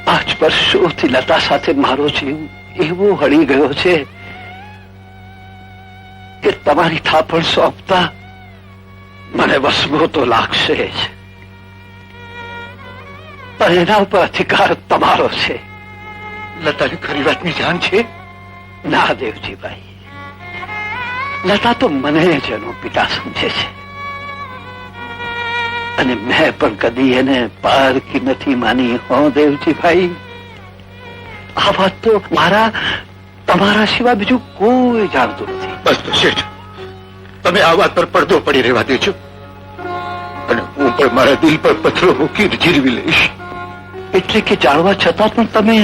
5 વર્ષોથી લતા સાથે મારો જીવ એવો હળી ગયો છે કે તમારી થાપણ સોંપતા મને વસમો તો લાગશે જ, પણ એના ઉપર અધિકાર તમારો છે. લતાની ખરી વાતની જાણ છે? ના દેવજીભાઈ, લતા તો મને જ એનો પિતા સમજે છે અને મેં પણ કદી એને પારકી નથી માની. હો દેવજીભાઈ, આ વાત તો તમારા સિવાય બીજું કોઈ જાણતું નથી. બસ તો શેઠ, તમે આ વાત પર પડદો પડી રહેવા દેજો અને હું પણ મારા દિલ પર પથ્થરો મૂકીને જીરવી લઈશ. એટલે કે જાણવા છતાં પણ તમે?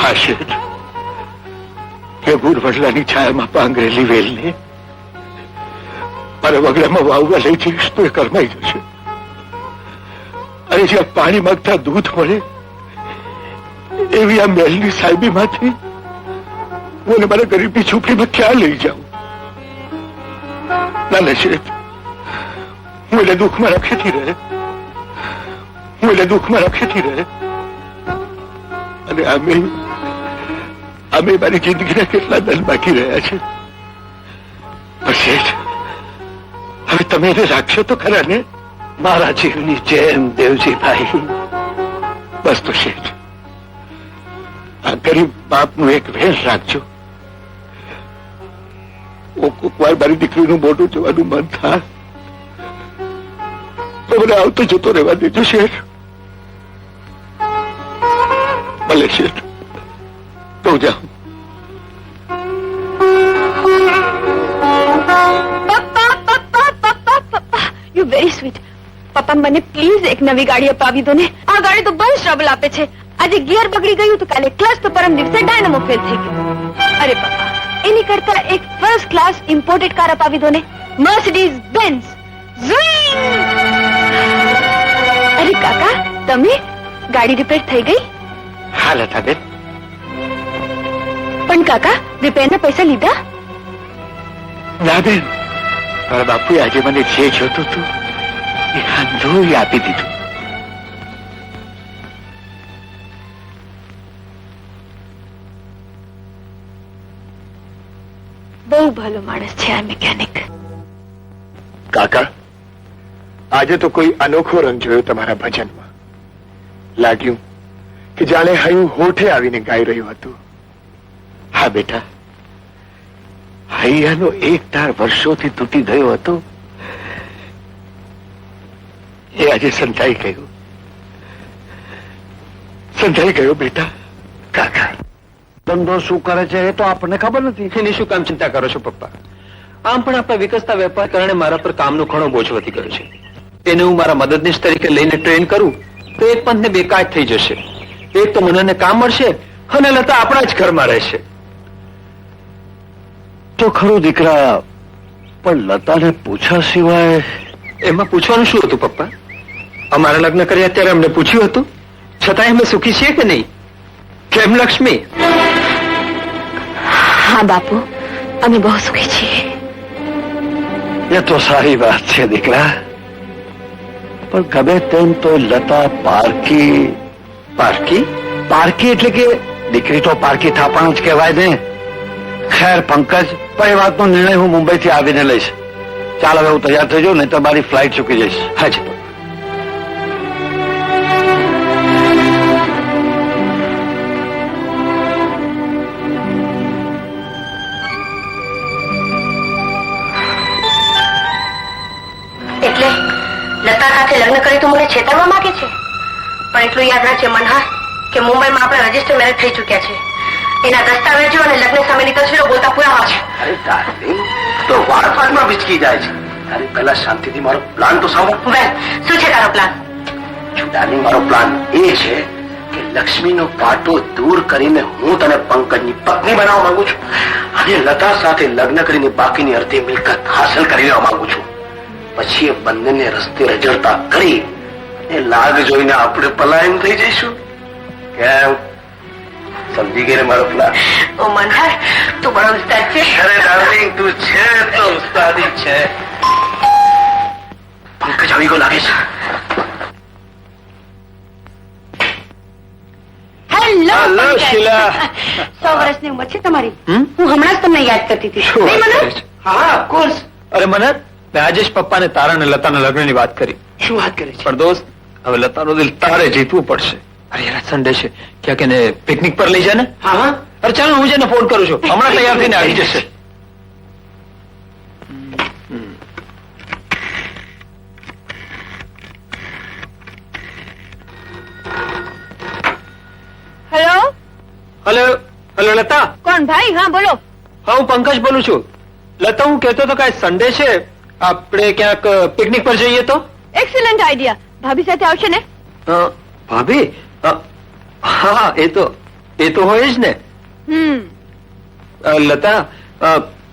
હા શેઠ, કે ભૂર વડલાની છાયામાં પાંગરેલી વેલને મારા વગડામાં વાવવા લઈ જઈશ તો એ કરમાઈ જશે. અને જ્યાં પાણી માંગતા દૂધ મળે એવી આ મહેલની સાહેબીમાંથી હું મારા ગરીબની ઝૂંપડીમાં ક્યાં લઈ જાઉં? ના શેઠ, હું એટલે દુઃખમાં રખેતી રહે, અને અમે મારી જિંદગીના કેટલા દલ બાકી રહ્યા છે. પણ શેઠ, હવે તમે એને રાખશો તો ખરા ને? મારા જીવની જેમ દેવજીભાઈ. બસ તો શેઠ, આ ગરીબ બાપનું એક વેર રાખજો. કોક વાર મારી દીકરીનું મોઢું જોવાનું મન થાય તો મને આવતો જતો રહેવા દેજો શેઠ. ભલે શેઠ, તો જાઉં. You very sweet. પપ્પા, મને પ્લીઝ એક નવી ગાડી અપાવી દો ને. આ ગાડી તો બહુ ટ્રબલ આપે છે. આજે ગિયર બગડી ગયું તો કાલે ક્લચ, તો પરમ દિવસે ડાયનામો ફેલ થઈ ગયું. અરે પપ્પા, એની કરતા એક ફર્સ્ટ ક્લાસ ઇમ્પોર્ટેડ કાર અપાવી દો ને. Mercedes Benz. અરે કાકા, તમે? ગાડી રિપેર થઈ ગઈ? હા લતાબેન. પણ કાકા, રિપેરના પૈસા લીધા? ના બેન, મારા બાપુએ આજે મને જે જોતું હતું એ અંધું આપી દીધું. બહુ ભલો માણસ છે આ મિકેનિક. કાકા, આજે તો કોઈ અનોખો રંગ જોયો તમારા ભજનમાં. લાગ્યું કે જાણે હૈયું હોઠે આવીને ગાઈ રહ્યું હતું. હા બેટા, હૈયાનો એક તાર વર્ષોથી તૂટી ગયો હતો એ આજે સંતાઈ ગયો બેટા. કાકા, ધંધો શું કરે છે એ તો આપણને ખબર નથી. એની શું કામ ચિંતા કરો છો પપ્પા? આમ પણ આપણા વિકસતા વેપાર કારણે મારા પર કામનો ઘણો બોજ વધી ગયો છે. એને હું મારા મદદનીશ તરીકે લઈને ટ્રેન કરું તો એક પંથને બે કાજ થઈ જશે. એક તો મને કામ મળશે અને લતા આપણા જ ઘરમાં રહેશે. તો ખરું દીકરા, પણ લતાને પૂછ્યા સિવાય? એમાં પૂછવાનું શું હતું પપ્પા? અમારા લગ્ન કર્યા ત્યારે અમને પૂછ્યું હતું, છતાંય અમે સુખી છીએ કે નહીં? કેમ લક્ષ્મી? હા બાપુ, અમે બહુ સુખી છીએ. એ તો સારી વાત છે દીકરા, પણ ગમે તેમ તો લતા પારકી એટલે કે દીકરી તો પારકી થાપણ જ કહેવાય ને. ખેર પંકજ, પણ એ વાતનો નિર્ણય હું મુંબઈથી આવીને લઈશ. ચાલ હવે હું તૈયાર થઈ જાઉં, નહીં તો મારી ફ્લાઇટ ચૂકી જઈશ. હાજી. એટલે લતા સાથે લગ્ન કરી તું મને છેતરવા માંગે છે? પણ એટલું યાદ રાખજે મનહર કે મુંબઈમાં આપણા રજીસ્ટર મેરેજ થઈ ચૂક્યા છે. એના દસ્તાવેજો અને લગ્ન સામેની તસવીરો બોલતા પુરાવા છે. અરે ડાર્લિંગ, તો વાળમાં વિચકી જાય છે. અરે પહેલા શાંતિથી મારો પ્લાન તો સાંભળ. વેલ, શું છે તારો પ્લાન? ડાર્લિંગ, મારો પ્લાન એ છે કે લક્ષ્મીનો પાટો દૂર કરીને હું તને પંકજની પત્ની બનાવવા માંગુ છું અને લતા સાથે લગ્ન કરીને બાકીની અડધી મિલકત હાંસલ કરી લેવા માંગુ છું. પછી એ બંનેને રસ્તે રજડતા કરી એ લાગ જોઈને આપણે પલાયન થઈ જઈશું. કેમ, સમજી ગઈ ને મારો પ્લાન? ઓ મનહર, તું બડો ઉસ્તાદ છે. અરે ડાર્લિંગ, તું છે તો ઉસ્તાદી છે. પંકજ આવી ગયો લાગે છે. હેલો શીલા. 100 વર્ષની ઉંમર છે તમારી. હું હમણાં જ તમને યાદ કરતી હતી. નહીં મનહર? હા, ઓફકોર્સ. અરે મનર, મેં આજે જ પપ્પાને તારા અને લતાના લગ્નની વાત કરી. શું વાત કરી છે? પણ દોસ્ત, હવે લતાનું દિલ તારે જીતવું પડશે. અરે યાર, સન્ડે છે, ક્યાંક એને પિકનિક પર લઈ જાય ને. હા હા. અરે ચાલો, હું જેને ફોન કરું છું, હમણાં તૈયાર થઈને આવી જશે. Hello, hello hello Lata. કોણ ભાઈ? હા બોલો. હા, હું પંકજ બોલું છું. લતા, હું કહેતો હતો કે આજ સન્ડે છે, આપણે ક્યાંક પિકનિક પર જઈએ તો? Excellent idea. ભાભી સાથે આવશે ને? ભાભી? હા, એ તો હોય જ ને. લતા,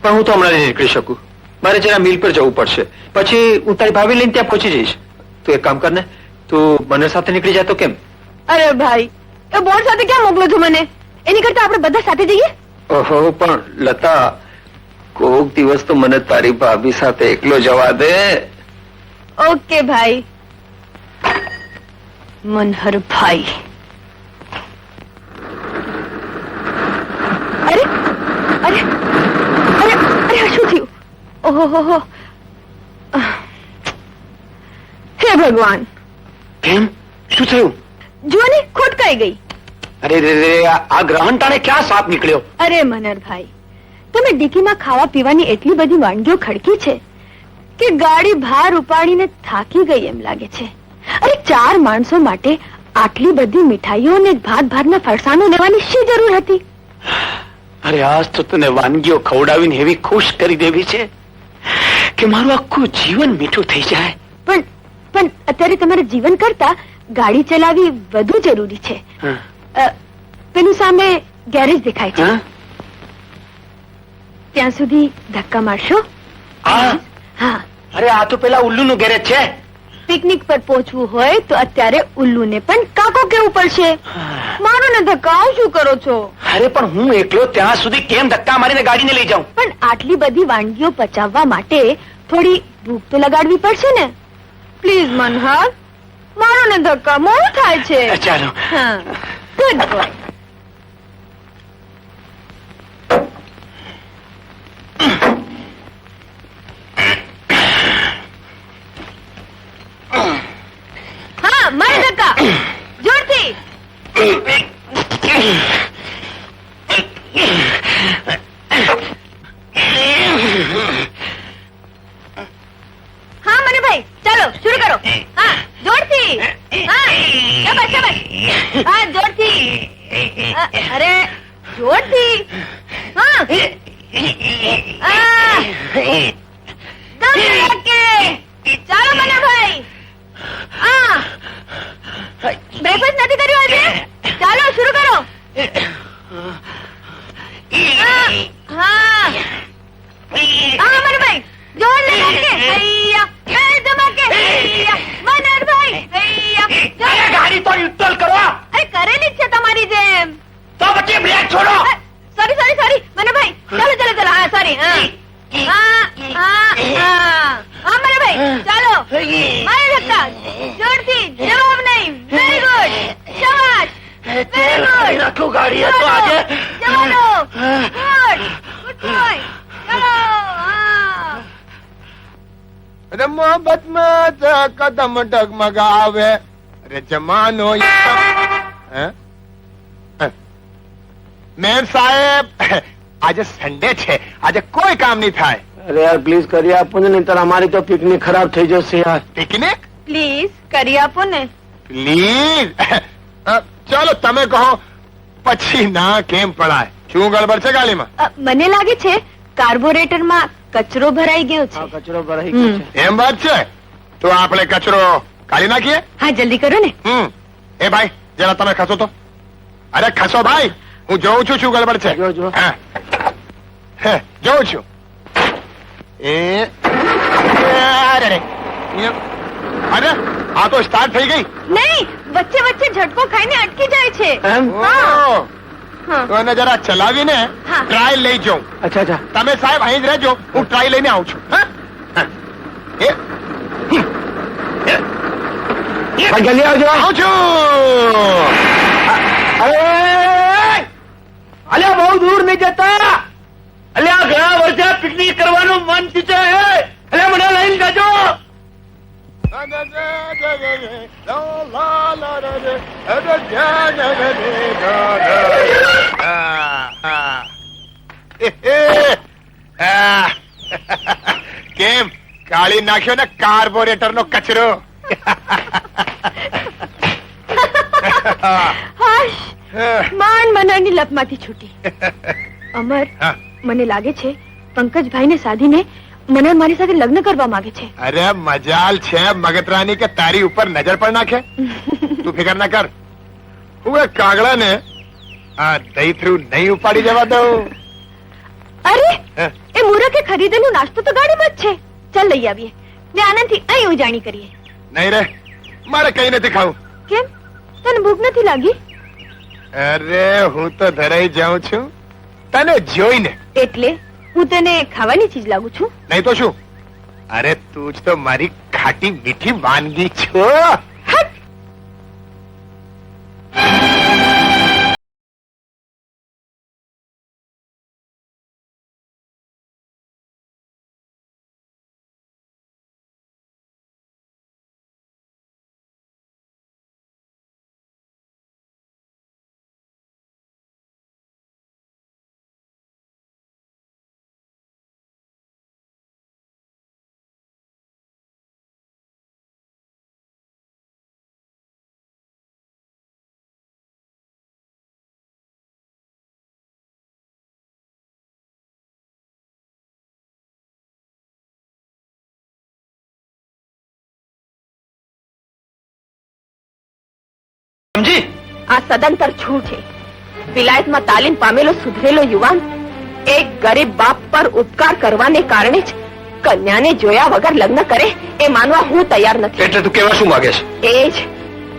પણ હું તો હમણાં નહીં નીકળી શકું. મારે જરા મિલ પર જવું પડશે. પછી હું તારી ભાભી લઈને ત્યાં પહોંચી જઈશ. તું એક કામ કર ને, તું મને સાથે નીકળી જાય તો કેમ? અરે ભાઈ, એ બોર્ડ સાથે ક્યાં મોકલો છો મને? એની કરતા આપણે બધા સાથે જઈએ. ઓહો, પણ લતા, કોક દિવસ તો મને તારી ભાભી સાથે એકલો જવા દે. ઓકે ભાઈ. મનહર ભાઈ. અરે અરે અરે અરે, શું થયું? ઓહો, હે ભગવાન. કેમ? શું થયું? જુઓ ને, ખોટકાઈ ગઈ. અરે રે રે, આ ગ્રહણ ટાણે ક્યાં સાપ નીકળ્યો? અરે મનહરભાઈ, તમે ડીકીમાં ખાવા પીવાની એટલી બધી વાનગીઓ ખડકી છે કે ગાડી ભાર ઉપાડીને થાકી ગઈ એમ લાગે છે. અરે 4 માણસો માટે આટલી બધી મીઠાઈઓ અને ભાતના ફરસાણો લેવાની શી જરૂર હતી? અરે આજ તો તને વાનગીઓ ખવડાવીને એવી ખુશ કરી દેવી છે કે મારું આખું જીવન મીઠું થઈ જાય. પણ અત્યારે તમારે જીવન કરતા ગાડી ચલાવવી વધુ જરૂરી છે. પેલું સામે ગેરેજ દેખાય છે, ત્યાં સુધી ધક્કા મારશો. હા. અરે, આ તો પેલા ઉલ્લુનું ગેરેજ છે. પિકનિક પર પહોંચવું હોય તો અત્યારે ઉલ્લુને પણ કાકો કેવું પડશે. મારો ને ધક્કા શું કરો છો? અરે પણ હું એકલો ત્યાં સુધી કેમ ધક્કા મારીને ગાડીને લઈ જાઉં? પણ આટલી બધી વાનગીઓ પચાવવા માટે થોડી ભૂખ તો લગાડવી પડશે ને. પ્લીઝ મનહર, મારો ને ધક્કા મોડું થાય છે. ચાલો. હા, ગુડ બોય. હા, મારે ધક્કા જોરથી. હા મને ભાઈ, ચાલો શરૂ કરો. હા, જોરથી. હા, શાબાશ શાબાશ. હા, જોરથી. અરે જોરથી. હા, દમ લાગે. ચાલો મને ભાઈ. હા, બ્રેકફાસ્ટ નથી કર્યું આજે? ચાલો શરૂ કરો. હા મને ભાઈ, જોર લગાકે. હૈયા, એ ધમાકે. હૈયા, મનહરભાઈ. હૈયા, ગાડી તો ન્યુટ્રલ કરો. અરે કરેલી જ છે તમારી જેમ. તો પછી બ્રેક છોડો. સોરી મનહરભાઈ. ચાલો. હા, સોરી. હા મને ભાઈ, ચાલો. મારે ધક્કા જોરથી, જવાબ નહીં. વેરી ગુડ, શાબાશ. Very good. નાખો ગાડી તો આજે. જવાનો. Good boy. ચલો. અરે મોહબ્બતમાં કદમ ડગમગાવે, અરે જમાનો મેર સાહેબ, આજે સન્ડે છે, આજે કોઈ કામ નહીં થાય. અરે યાર પ્લીઝ કરી આપો ને, નહીંતર અમારી તો પિકનિક ખરાબ થઈ જશે યાર. પિકનિક? પ્લીઝ કરી આપો ને. પ્લીઝ ચાલો તમે કહો પછી ના કેમ પડાય. શું ગડબડ છે ગાડીમાં? મને લાગે છે કાર્બોરેટરમાં કચરો ભરાઈ ગયો છે. કચરો ભરાઈ ગયો છે. એમ વાત છે? તો આપણે કચરો કાઢી નાખીએ. હા જલ્દી કરો ને. એ ભાઈ જરા તમે ખસો તો. અરે ખસો ભાઈ, હું જોઉં છું શું ગડબડ છે. જો. હા જોઉં છું. અરે આ તો સ્ટાર્ટ થઈ ગઈ. નહીં, વચ્ચે વચ્ચે ઝટકો ખાઈને અટકી જાય છે. એમ? ઓહ, હા. તો એને જરા ચલાવીને હા. ટ્રાય લઈ જાઉં. અચ્છા. તમે સાહેબ અહીં જ રહેજો, હું ટ્રાય લઈને આવું છું. હા? એ, જલ્દી આવજો. આવું છું. અરે અલ્યા બહુ દૂર નહીં જતા. અલ્યા ઘણા વર્ષે પિકનિક કરવાનું મન છે. અલ્યા મને લઈને જજો. કેમ કાઢી નાખ્યો ને કાર્બોરેટર નો કચરો. હાશ, માંડ મનાની લપમાંથી છૂટી. અમર, હા. મને લાગે છે પંકજભાઈ ને સાધીને મને મારી સાથે લગ્ન કરવા માંગે છે. અરે મજાલ છે મગતરાની કે તારી ઉપર નજર પણ નાખે. તું ફિકર ના કર, હું એ કાગડા ને આ દહીં થ્રુ નહીં ઉપાડી જવા દઉં. અરે હે? એ મૂરખે ખરીદેલું નાસ્તો તો ગાડીમાં જ છે. ચાલ લઈ આવીએ ને આનંદથી અહીં ઉજાણી કરીએ. નહીં રે, મારે કઈ નથી ખાવું. કેમ, તને ભૂખ નથી લાગી? અરે હું તો ધરાઈ જાઉં છું તને જોઈને. એટલે હું તને ખાવાની ચીજ લાગુ છું? નહીં તો શું? અરે તું જ તો મારી ખાટી મીઠી વાનગી છો. હટ! સમજી? આ સદંતર છું છે. વિલાયતમાં તાલીમ પામેલો સુધરેલો યુવાન એક ગરીબ બાપ પર ઉપકાર કરવાને કારણે જ કન્યાને જોયા વગર લગ્ન કરે એ માનવા હું તૈયાર નથી. એટલે તું કેવા શું માંગે છે? એ જ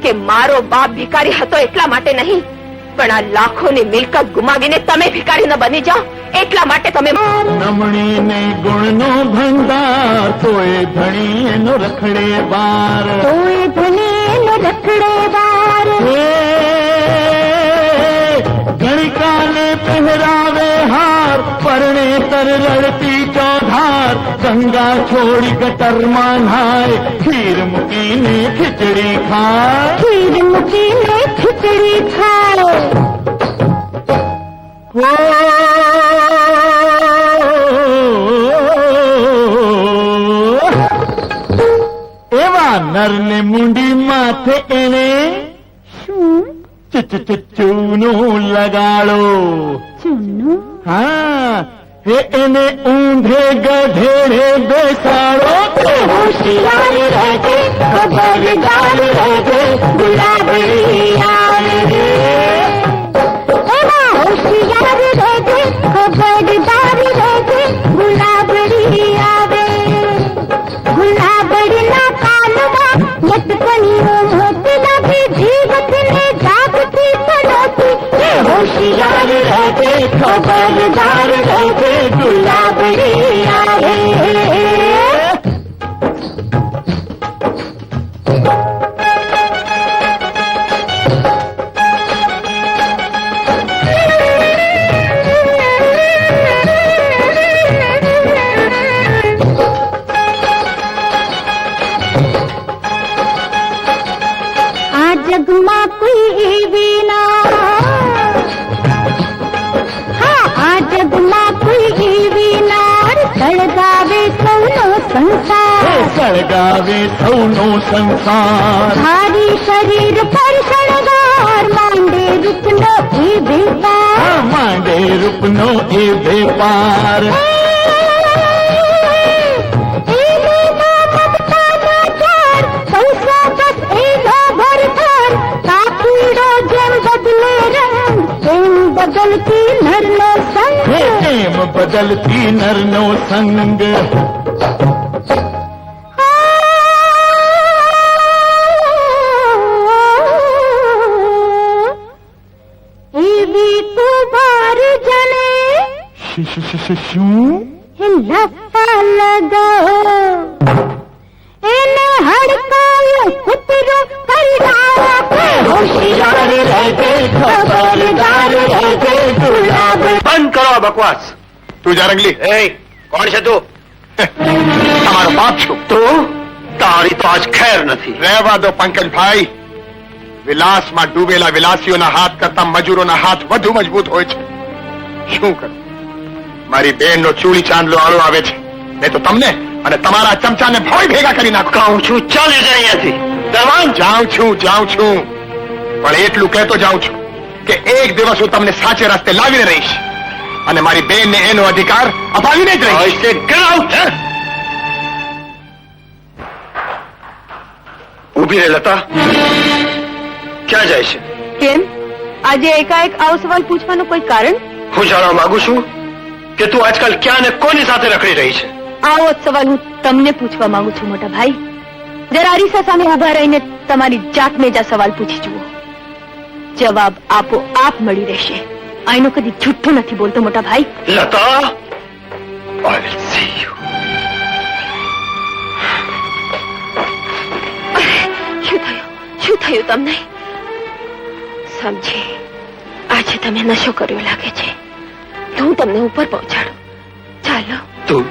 કે મારો બાપ ભિખારી હતો એટલા માટે નહીં, પણ આ લાખોની મિલકત ગુમાવીને તમે ભિખારી ન બની જાઓ એટલા માટે તમે. નમણી ને ગુણનો ભંડાર, તોય ધણી એનો રખડે બાર, તોય ધણી એનો રખડે બાર. ગણિકાને પહેરાવે હાર, પરણે તર લડતી ચોધાર, ગંગા છોડી ગટરમાં નાય, ખીર મૂકીને ખીચડી ખાય, ખીર મૂકીને ખીચડી ખાય. એવા નરને મુંડી માથે એને ચૂનું લગાડો. હા, એને ઊંધે ગધેડે બેસાડો. હોશિયાર રહેજે, ખબરદાર રહેજે, ગુલાબડી આવે. એવા હોશિયાર રહેજે, ખબરદાર રહેજે, ગુલાબડી આવે. ગુલાબડીના કાનમાં લટકણીઓ મોતી લાગે, જીવતને જાગતી પડોતી. એ હોશિયાર રહેજે, ખબરદાર રહેજે, ગુલાબડી આવે. સળગાવે સૌનો સંસાર. ભારી શરીર પર શણગાર માંડે રૂપનો એ વેપાર. માંડે રૂપનો એ વેપાર. બદલતી નરનો સંગ. એમ બદલતી નરનો સંગ. એવી તું બાર જણે શું? લફા લગાઓ એને હડકાયું કૂતરું પરિણામ. હોશિયાર રહેજે ખબરદાર રહેજે ગુલાબ. બંધ કરો આ બકવાસ. તું જારંગલી એ કોણ છે તું? તમારો બાપ છું. તું તારી તો આજ ખેર નથી. રહેવા દો પંકજભાઈ. વિલાસમાં ડૂબેલા વિલાસીઓના હાથ કરતા મજૂરોના હાથ વધુ મજબૂત હોય છે. શું કરું? મારી બેનનો ચૂડી ચાંદલો આળો આવે છે. નહીં તો તમને અને તમારા ચમચાને ભોય ભેગા કરી નાખો. કહું છું ચાલે જાય અહીંયાથી. દરવાન જાઉં છું પણ એટલું કહેતો જાઉં છું કે એક દિવસ હું તમને સાચે રસ્તે લાવીને રહીશ અને મારી બેનને એનો અધિકાર અપાવીને જ રહીશ. Get out! ઊભી રહે લતા. ક્યાં જાય છે? કેમ આજે એકાએક આવો સવાલ પૂછવાનું કોઈ કારણ? હું જાણવા માંગુ છું કે તું આજકાલ ક્યાં ને કોની સાથે રખડી રહી છે? આવો જ સવાલ હું તમને પૂછવા માંગુ છું મોટા ભાઈ. જરા અરીસા સામે ઉભા રહીને તમારી જાતને જ આ સવાલ પૂછી જુઓ. જવાબ આપો આપ મળી રહેશે. આઈનો કદી જુઠ્ઠો નથી બોલતો મોટા ભાઈ. Lata, I will see you. શું થયું તમને? સમજી આજે તમે નશો કર્યો લાગે છે. તો હું તમને ઉપર પહોંચાડું. ચાલો. તું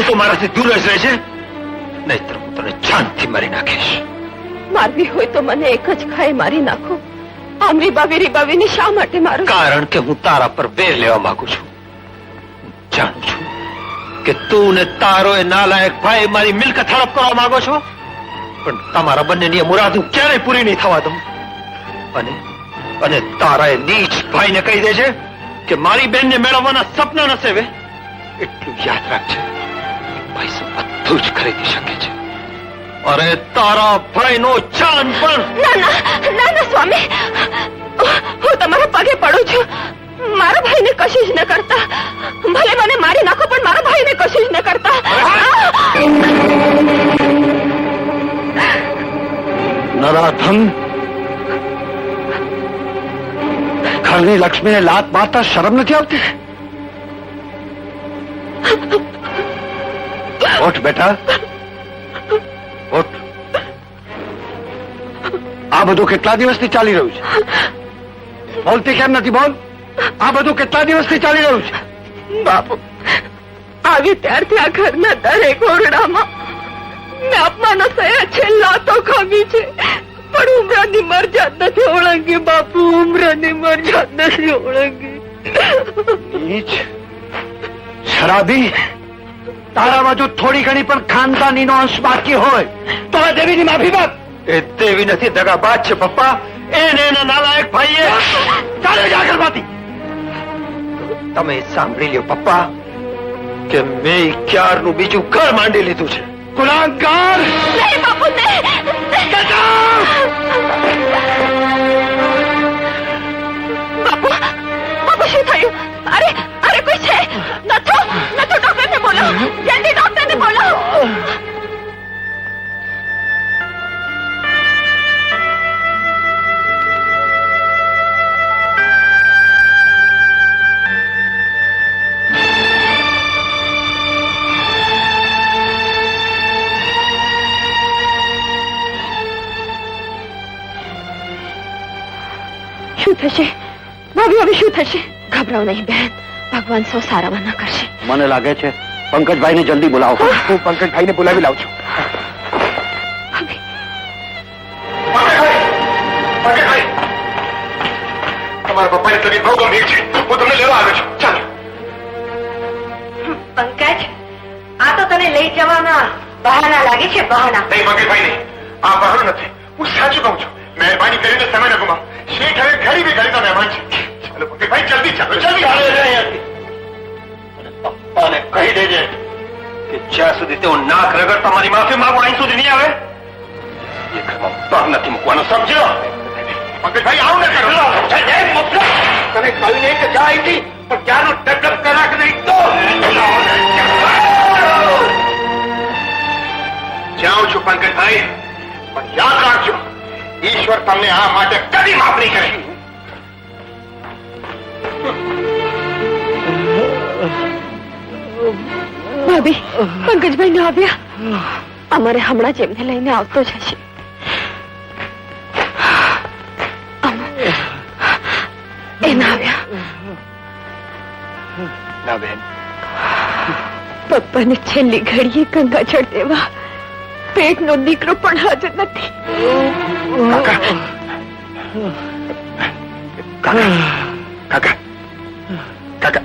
તો મારાથી દૂર જ રહેશે. નહીતર હું તને જાનથી મારી નાખીશ. મારવી હોય તો મને એક જ ખાઈ મારી નાખો. આમ રીબાવીની શા માટે મારો? કારણ કે હું તારા પર વેર લેવા માંગુ છું. જાણું છું કે તું ને તારો એ નાલાયક ભાઈ મારી મિલકત હડપ કરવા માંગો છો, પણ તમારા બંનેની મુરાદ હું ક્યારેય પૂરી નહીં થવા દઉં. અને તારા એ નીચ ભાઈને કહી દેજે કે મારી બેનને મેળવવાના સપના ન સેવે. એટલું યાદ રાખજે, પૈસો બધું જ ખરીદી શકે છે. અરે તારા ભાઈનો જાન પણ. ના સ્વામી, હું તમારા પગે પડું છું. મારા ભાઈને કશું જ ન કરતા. ભલે મને મારી નાખો પણ મારા ભાઈને કશું જ ન કરતા. નરાધમ, ઘરની લક્ષ્મીને લાત મારતા શરમ નથી આવતી? ઉઠ બેટા, ઉઠ. આ બધું કેટલા દિવસથી ચાલી રહ્યું છે? બોલતી કેમ નથી? બોલ. આ બધું કેટલા દિવસથી ચાલી રહ્યું છે? બાપુ, આવી ત્યારથી આ ઘરના દરેક ઓરડામાં મેં અપમાનો થયા છે, લાતો ખાવી છે, પણ ઉમરાની મરજાદ નથી ઓળંગી. બાપુ, ઉમરાની મરજાદ નથી ઓળંગી. નીચ, શરાબી, તારામાં જો થોડી ઘણી પણ ખાનદાનીનો અંશ બાકી હોય તો આ દેવીની માફી માંગ. એ દેવી નથી, દગાબાજ છે પપ્પા. એને એના નાલાયક ભાઈએ. ચાલે જા ઘરમાંથી. તમે સાંભળી લ્યો પપ્પા કે મેં ક્યારનું બીજું ઘર માંડી લીધું છે. ગુલામગાર! નહીં બાપુ, નહીં. બાપુ, શું થયું? અરે કોઈ છે? નથો ડોક્ટરને બોલાવો. જલ્દી ડોક્ટરને બોલાવો. શું થશે ભાભી? હવે શું થશે? ગભરાવ નહીં બહેન, ભગવાન સૌ સારામાં ના કરશે. મને લાગે છે પંકજભાઈને જલ્દી બોલાવો. હું પંકજભાઈને બોલાવી લાવું છું. તમારા પપ્પાની તબિયત બહુ ગંભીર છે. હું તમને લેવા આવ્યો છું. ચાલો. પંકજ, આ તો તને લઈ જવાના બહાના લાગે છે, બહાના. નહીં મંગલભાઈ નહીં, આ બહાનું નથી. હું સાચું કહું છું. મહેરબાની કરીને સમય ન ગુમાવો. શેઠ હવે ઘણી બી ઘણીના મહેમાન છે. ચાલો મંગલભાઈ, જલ્દી ચાલો, જલ્દી. પપ્પાને કહી દેજે કે જ્યાં સુધી તેઓ નાક રગડતા મારી માફી માંગુ અહીં સુધી નહીં આવે એ ઘરમાં પગ નથી મૂકવાનો, સમજો? મંગલભાઈ, આવું ન કરો. તને કહ્યું નહીં કે જા અહીંથી, પણ ત્યાંનો ડગડગ કરાક નહીં તો જાઉં છું પંકજભાઈ, પણ યાદ રાખજો, ઈશ્વર તમને આ માટે કદી માફ નહીં કરે. ભાભી, પંકજભાઈ ના આવ્યા. અમારે હમણાં જ એમને લઈને આવતો જ હશે. એ ના આવ્યા. ના બેન, પપ્પાને છેલ્લી ઘડીએ ગંગાજળ દેવા પેટનો દીકરો પણ હાજર નથી. કાકા, કાકા, કાકા, કાકા,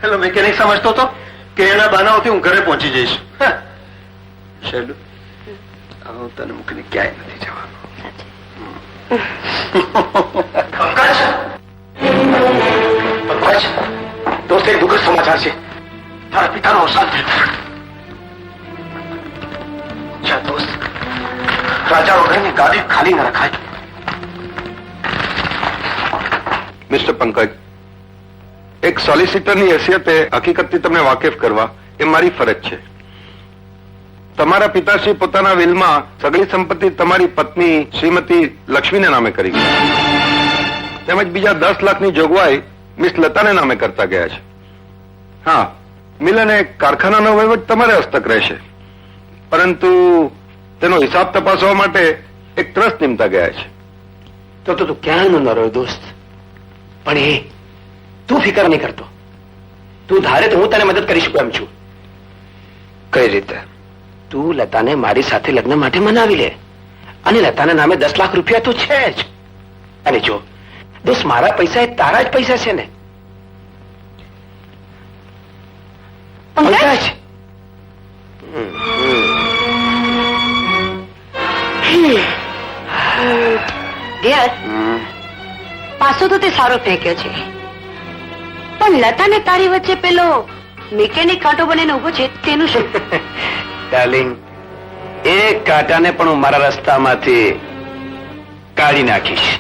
પેલો મિકેનિક સમજતો હતો કે એના બાનાઓથી હું ઘરે પહોંચી જઈશ. શૈલુ, હું તને મૂકીને ક્યાંય નથી જવાનું. પંકજ, દોસ્ત, એક દુઃખદ સમાચાર છે. તારા પિતાનો અવસાન થયું. જા દોસ્ત, રાજા વગરની ગાદી ખાલી ન રખાય. મિસ્ટર પંકજ, એક સોલિસિટરની હેસિયતે હકીકતથી તમને વાકેફ કરવા એ મારી ફરજ છે. તમારા પિતાશ્રી પોતાના વિલમાં સગળી સંપત્તિ તમારી પત્ની શ્રીમતી લક્ષ્મીને નામે કરી ગયા, તેમજ બીજા 10 લાખની જોગવાઈ મિસ લતાને નામે કરતા ગયા છે. હા, મિલ અને કારખાનાનો વહીવટ તમારે હસ્તક રહેશે, પરંતુ તેનો હિસાબ તપાસવા માટે એક ટ્રસ્ટ નિમતા ગયા છે. તો તું ક્યાંનો ન રહ્યો દોસ્ત, પણ એ તું ફિકર નહીં કરતો. તું ધારે તો હું તને મદદ કરી શકું એમ છું. કઈ રીતે? તું લતાને મારી સાથે લગ્ન માટે મનાવી લે, અને લતાના નામે 10 લાખ રૂપિયા તો છે જ. અને જો દોસ્ત, મારા પૈસા એ તારા જ પૈસા છે ને. પંકજ, પાછો તો તે સારો ફેંક્યો છે, પણ લતા ને તારી વચ્ચે પેલો મિકેનિક કાંટો બનીને ઉભો છે તેનું શું? ડાર્લિંગ, એક કાંટાને પણ હું મારા રસ્તામાંથી કાઢી નાખીશ.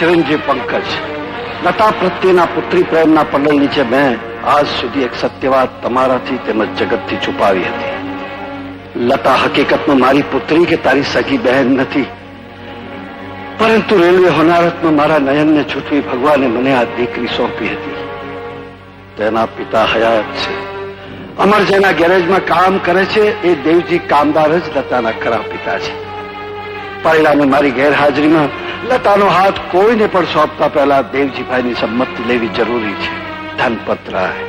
ચિરંજીવ પંકજ, લતા પ્રત્યેના પુત્રી પ્રેમના પંડલ નીચે મેં આજ સુધી એક સત્ય વાત તમારાથી તેમજ જગતથી છુપાવી હતી. લતા હકીકતમાં મારી પુત્રી કે તારી સગી બહેન નથી, પરંતુ રેલવે હોનારતમાં મારા નયનને છૂટવી ભગવાને મને આ દીકરી સોંપી હતી. તેના પિતા હયાત છે. અમર જેના ગેરેજમાં કામ કરે છે એ દેવજી કામદાર જ લતાના ખરા પિતા છે. પરિણામે મારી ગેરહાજરીમાં લતાનો હાથ કોઈને પણ સોંપતા પહેલા દેવજીભાઈની સંમતિ લેવી જરૂરી છે. ધનપત રાય.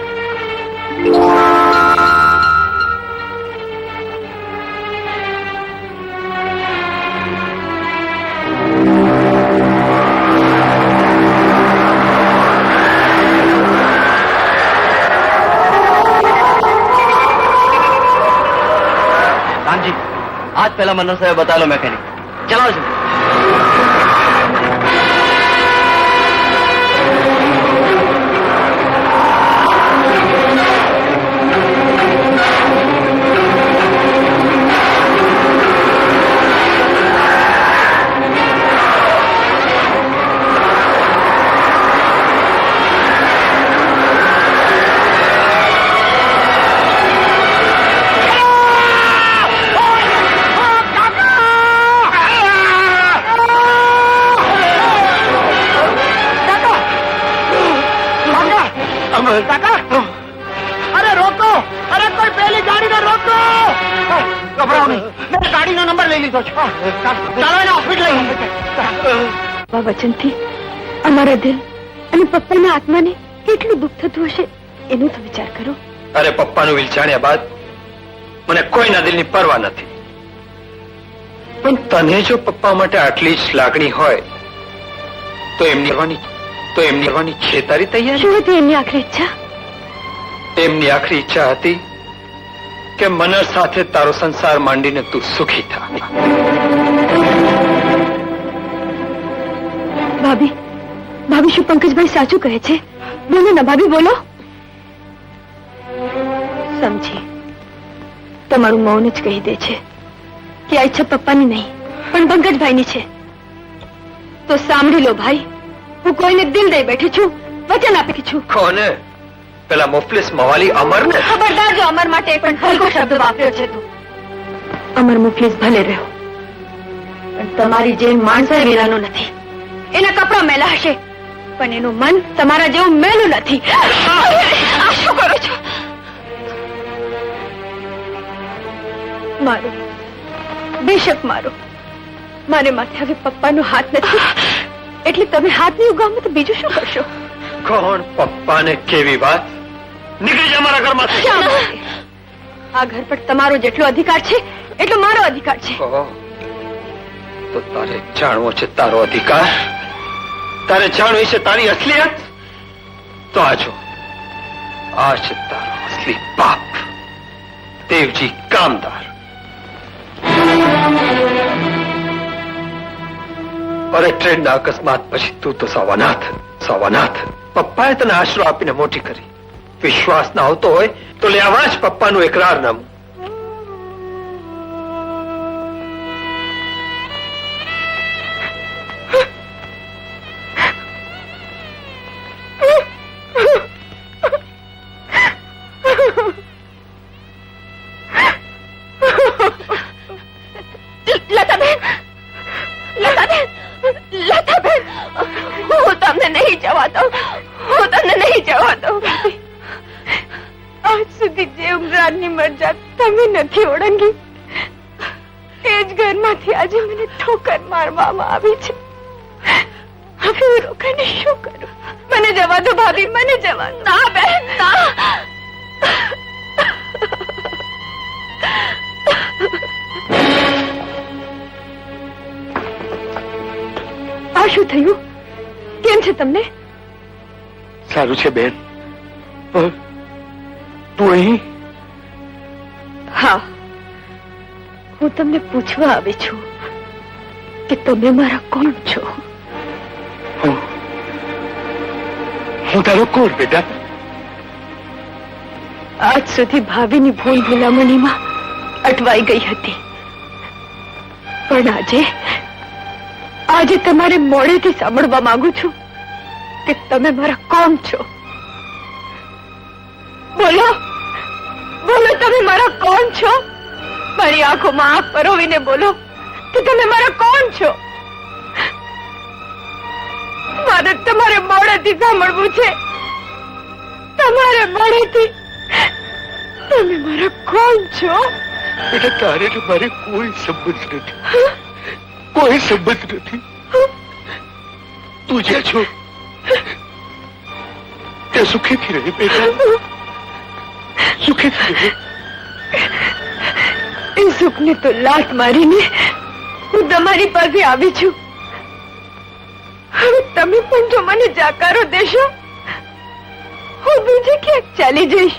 रामजी, आज पहला मन्ना साहब बता लो मैकेनिक. चलाओ इसे. ગભરાવો નહીં, મેં ગાડીનો નંબર લઈ લીધો છે. ચાલો એને હોસ્પિટલ લઈ. આ વચનથી અમારા દિલ અને પપ્પાના આત્માને કેટલું દુઃખ થતું હશે એનો તો વિચાર કરો. અરે પપ્પાનું વિલચાણ્યા બાદ મને કોઈના દિલની પરવા નથી, પણ તને જો પપ્પા માટે આટલી જ લાગણી હોય તો એમની છે તારી તૈયારી? શું હતી એમની આખરી ઈચ્છા? એમની આખરી ઈચ્છા હતી કે મનર સાથે તારો સંસાર માંડીને તું સુખી થા. ભાભી, ભાભી શું પંકજભાઈ સાચું કહે છે? બોલો ને ભાભી, બોલો. સમજી, તમારું મૌન જ કહી દે છે કે આ ઈચ્છા પપ્પાની નહીં પણ પંકજભાઈની છે. તો સાંભળી લો ભાઈ, હું કોઈને દિલ દઈ બેઠી છું, વચન આપી છું. કોને? પેલા મુફલિસ મવાલી અમર ને? ખબરદાર જો અમર માટે પણ હલકો શબ્દ વાપર્યો છે તું. અમર મુફલિસ ભલે રહ્યો, પણ તમારી જેમ માણસાઈ વેરાનો નથી. એના કપડા મેલા હશે પણ એનું મન તમારા જેવું મેલું નથી. આ શું કરો છો? મારો, બેશક મારો, મારે માથે હવે પપ્પાનો હાથ નથી એટલે તમે હાથ નહીં ઉગામો તો બીજું શું કરશો? કોણ પપ્પાને કેવી વાત? નીકળી જા મારા ઘરમાંથી. શા માટે? આ ઘર પર તમારો જેટલો અધિકાર છે એટલો મારો અધિકાર છે. ઓહો, તો તારે જાણવો છે તારો અધિકાર? તારે જાણવી છે તારી અસલિયત? તો આજો, આ છે તારો અસલી બાપ, દેવજી કામદાર. અરે ટ્રેનના અકસ્માત પછી તું તો સવાનાથ. પપ્પાએ તને આશરો આપીને મોટી કરી. વિશ્વાસ ના આવતો હોય તો લે આવા જ પપ્પાનું એકરારનામું. લતાબેન, હું તમને નહીં જવા દઉં. આજ સુધી જે ઉમરાની મરજા તમે નથી ઓળંગી એ જ ઘરમાંથી આજે મને ઠોકર મારવામાં આવી છે. હવે હું રોકાઈને શું કરું? મને જવા દો ભાભી, મને જવા દો. ના બેન, ના. આ શું થયું? કેમ છે તમને? સારું છે બેન, પણ તું અહીં? હા, હું તમને પૂછવા આવી છું કે તમે મારા કોણ છો? હું તારો કોણ બેટા? આજ સુધી ભાભીની ભૂલ ભૂલામણીમાં અટવાઈ ગઈ હતી, પણ આજે તમારે મોડેથી સાંભળવા માંગુ છું કે તમે મારા કોણ છો. બોલો, તમે મારા કોણ છો? મારી આંખોમાં આંખ પરોવીને બોલો કે તમે મારા કોણ છો? મારે તમારે મોડેથી સાંભળવું છે, તમારે મોડેથી. તમે મારા કોણ છો? બેટા, તારે ને મારે કોઈ સંબંધ નથી. તું જ્યાં છો ત્યાં સુખેથી રહે બેટા, સુખેથી રહે. એ સુખને તો લાત મારીને હું તમારી પાસે આવી છું. હવે તમે પણ જો મને જાકારો દેશો, હું બીજે ક્યાંક ચાલી જઈશ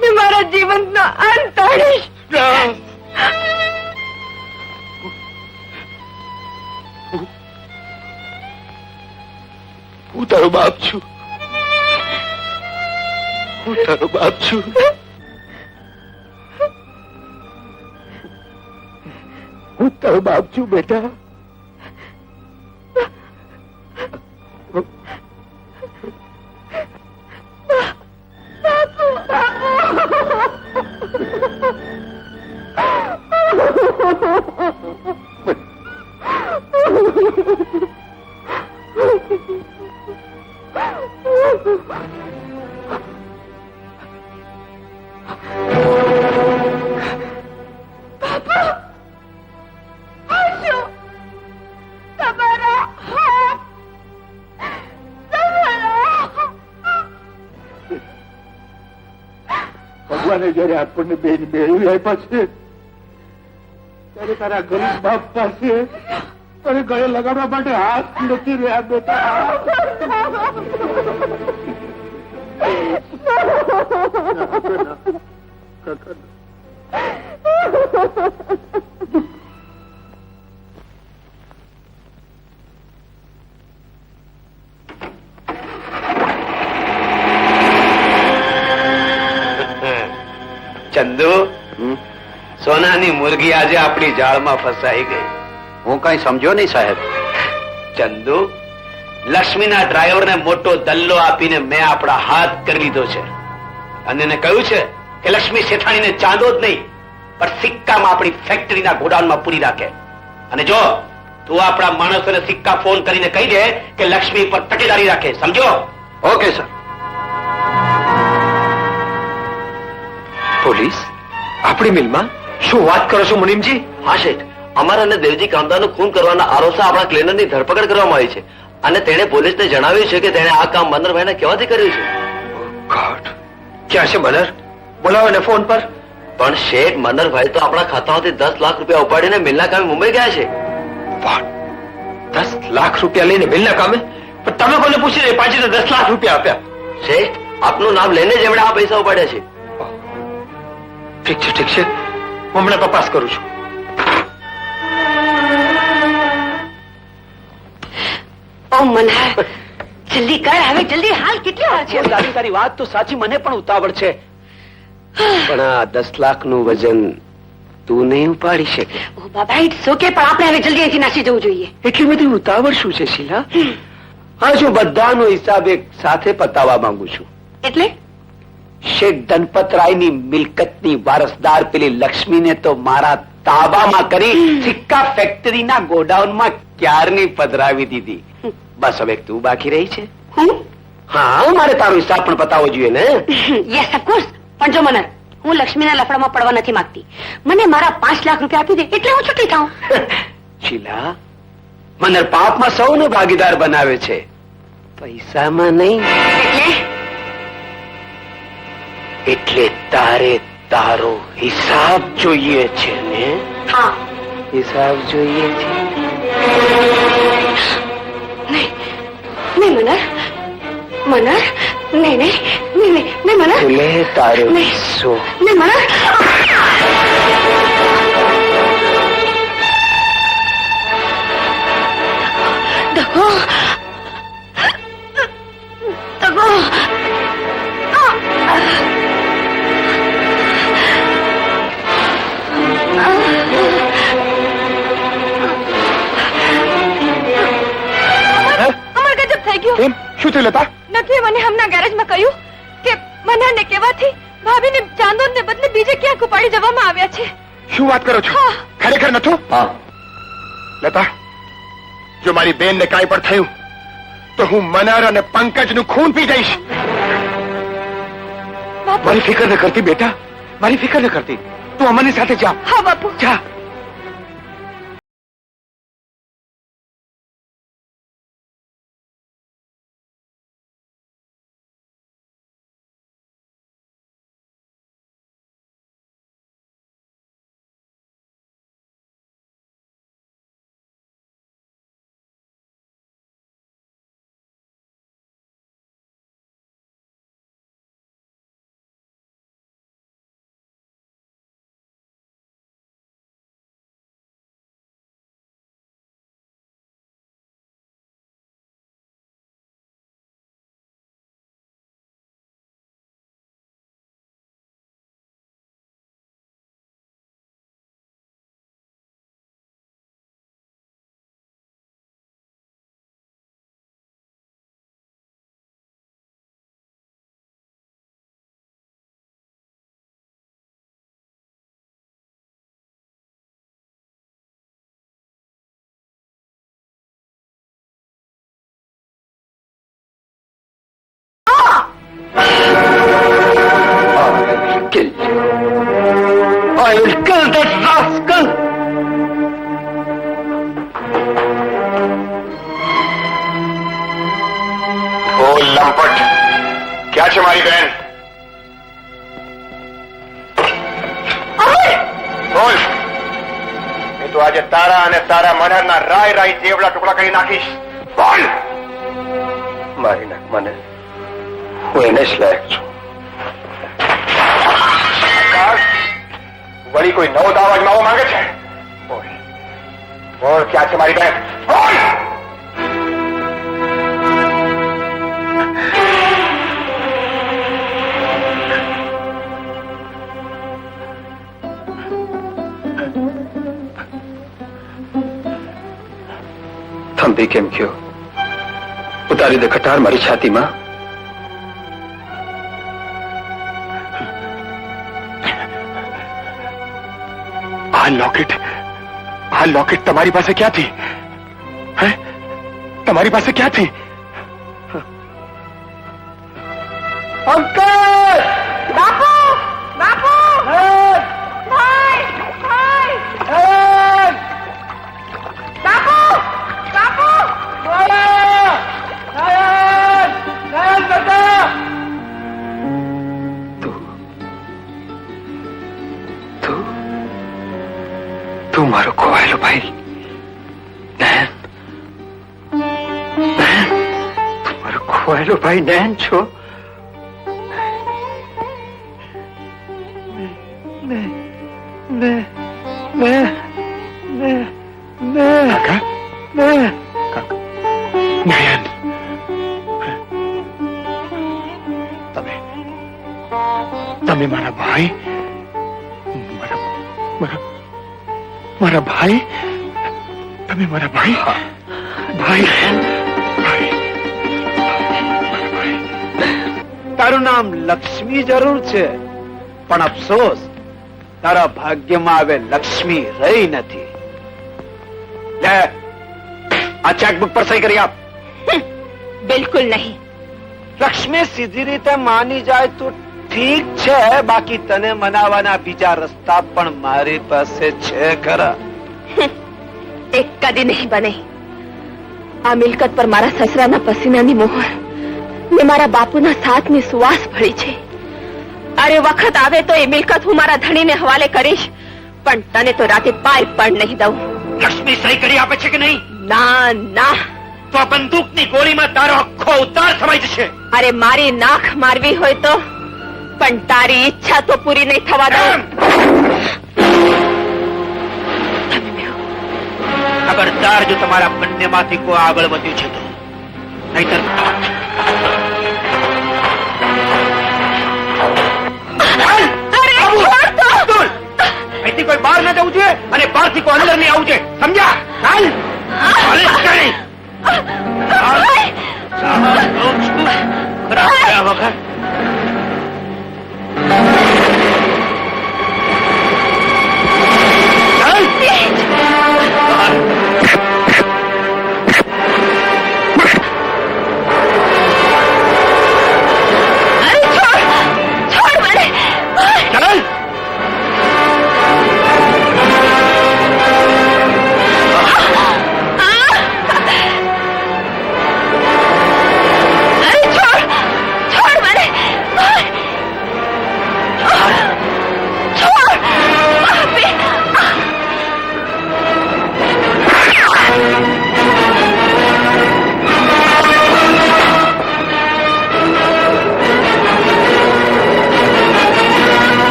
ને મારા જીવનનો અંત આણીશ. હું તારો બાપ છું. હું તારો બાપ છું. હું તારો બાપ છું બેટા. ભગવાને જયારે આપણને બેન મેળવી આપ્યા છે ત્યારે તારા ગરીબ બાપ પાસે તને ગળે લગાડવા માટે હાથ નથી રહ્યા બેટા. ચંદુ, સોનાની મુરગી આજે આપણી જાળમાં ફસાઈ ગઈ. હું કઈ સમજો નહીં સાહેબ. ચંદુ, લક્ષ્મીના ડ્રાઈવરને મોટો દલ્લો આપીને મેં આપણા હાથ કરી લીધો છે અને એને કહ્યું છે કે લક્ષ્મી શેઠાણીને ચાંદો જ નહીં પણ સિક્કામાં આપણી ફેક્ટરીના ગોડાઉનમાં પૂરી રાખે. અને જો તું આપણા માણસોને સિક્કા ફોન કરીને કહી દે કે લક્ષ્મી પર તકેદારી રાખે. સમજો? Okay sir. પોલીસ આપણી મિલમાં? શું વાત કરો છો મુનિમજી? હા શેઠ, અમારા અને દેવજી કામદારનું ખૂન કરવાના આરોપસર આપણા ક્લીનરની ધરપકડ કરવામાં આવી છે અને તેણે પોલીસને જણાવ્યું છે કે તેણે આ કામ મનરભાઈને કહેવાથી કર્યું છે. ગોડ, ક્યાં છે મનર? બોલાવો ને ફોન પર. પણ શેઠ, મનરભાઈ તો આપણા ખાતામાંથી 10 લાખ રૂપિયા ઉપાડીને મિલના કામે મુંબઈ ગયા છે. વોટ? 10 લાખ રૂપિયા લઈને મિલના કામે? પણ તમે કોને પૂછીને પાછળ 10 લાખ રૂપિયા આપ્યા? શેઠ, આપનું નામ લઈને જ એમણે આ પૈસા ઉપાડ્યા છે. ઠીક છે, ઠીક છે, હું હમણાં તપાસ કરું છું. ઓ મનહર, જલ્દી કર, હવે જલ્દી હાલ. કેટલી વાર છે? દાદી, તારી વાત તો સાચી, મને પણ ઉતાવળ છે. પણ આ 10 લાખનું વજન તું નહીં ઉપાડી શકે. ઓ બાબા, ઇટ્સ ઓકે, પણ આપણે હવે જલ્દી અહીંથી નાસી જવું જોઈએ. એટલી બધી ઉતાવળ શું છે શીલા? હા, જો બધાનો હિસાબ એક સાથે પતાવવા માંગુ છું. એટલે શેઠ ધનપતરાયની મિલકતની વારસદાર પેલી લક્ષ્મીને તો મારા તાબામાં કરી સિક્કા ફેક્ટરીના ગોડાઉનમાં ક્યારની પધરાવી દીધી. બસ હવે તું બાકી રહી છે. હા, મારે તારો હિસાબ પણ પતાવવો જોઈએ ને. Yes of course. પણ જો મનર, હું લક્ષ્મીના લફડામાં પડવા નથી માંગતી. મને મારા 5 લાખ રૂપિયા આપી દે એટલે હું છૂટી થાઉં. શીલા, મનર પાપમાં સૌને ભાગીદાર બનાવે છે, પૈસામાં નહીં. એટલે તારે તારો હિસાબ જોઈએ છે ને? હા, હિસાબ જોઈએ છે. નહીં મનર, મનર, નહીં નહીં નહીં નહીં મનર, લે તારો હિસ્સો. નહીં મનર. દગો દગો. કેમ? શું થયું લતા? નથી, મને હમણાં ગેરેજમાં કહ્યું કે મનહરને કહેવાથી ભાભીને ચાંદોદને બદલે બીજે ક્યાંક ઉપાડી જવામાં આવ્યા છે. શું વાત કરો છો? ખરેખર નથું? હા, લતા, જો મારી બેનને કાંઈ પણ થયું તો હું મનર અને પંકજનું ખૂન પી જઈશ. મારી ફિકર ન કરતી બેટા, મારી ફિકર ન કરતી. તું અમરની સાથે જા. હા બાપુ. જા. I will kill that rascal! ઓ લંપટ, ક્યાં છે મારી બેન? બોલ, એ તો આજે તારા અને તારા મનહરના રાય રાય જેવડા ટુકડા કરી નાખીશ. બોલ. મારી નાખ મને, હું એને જ લાયક છું. વળી કોઈ નવો દાવ અજમાવવા માંગે છે? બોલ, બોલ, ક્યાં છે મારી બહેન? બોલ. થંભી કેમ ગયો? ઉતારી દે કટાર મારી છાતીમાં. આ લોકેટ તમારી પાસે ક્યાંથી? હે, તમારી પાસે ક્યાંથી? અંકલ! બાપુ બાપુ ભાઈ ભાઈ બાપુ બાપુ તું મારો ખોવાયેલો ભાઈ નયન, તું મારો ખોવાયેલો ભાઈ નયન છો. નયન, તમે મારા ભાઈ, મારા ભાઈ, તમે મારા ભાઈ, ભાઈ, ભાઈ. તારું નામ લક્ષ્મી જરૂર છે, પણ અફસોસ તારા ભાગ્યમાં હવે લક્ષ્મી રહી નથી. લે, આ ચેકબુક પર સહી કરી આપ. બિલકુલ નહીં. લક્ષ્મી સીધી રીતે માની જાય તો ઠીક છે, બાકી તને મનાવવાના બીજા રસ્તા પણ મારી પાસે છે ખરા. એક કદી નહીં બને. આ મિલકત પર મારા સસરાના પસીનાની મોહર ને મારા બાપુના સાથની સુવાસ ભળી છે. અરે વખત આવે તો એ મિલકત હું મારા ધણીને હવાલે કરીશ, પણ તને તો રાતે પાય પણ નહીં દઉં. લક્ષ્મી સહી કરી આપે છે કે નહીં? ના ના. તો આ બંદૂકની ગોળીમાં તારો આખો અવતાર સમાઈ જશે. અરે મારી નાખ મારવી હોય તો, પણ તારી ઈચ્છા તો પૂરી નહીં થવા દઉં. ખબરદાર જો તમારા બંનેમાંથી કોઈ આગળ વધ્યું છે તો, નહીતર અહીંથી કોઈ બહાર ના જવું જોઈએ અને બહારથી કોઈ અંદર નહીં આવવું જોઈએ, સમજ્યા? ચાલ ખરાબ થયા વગર. છોડ મને.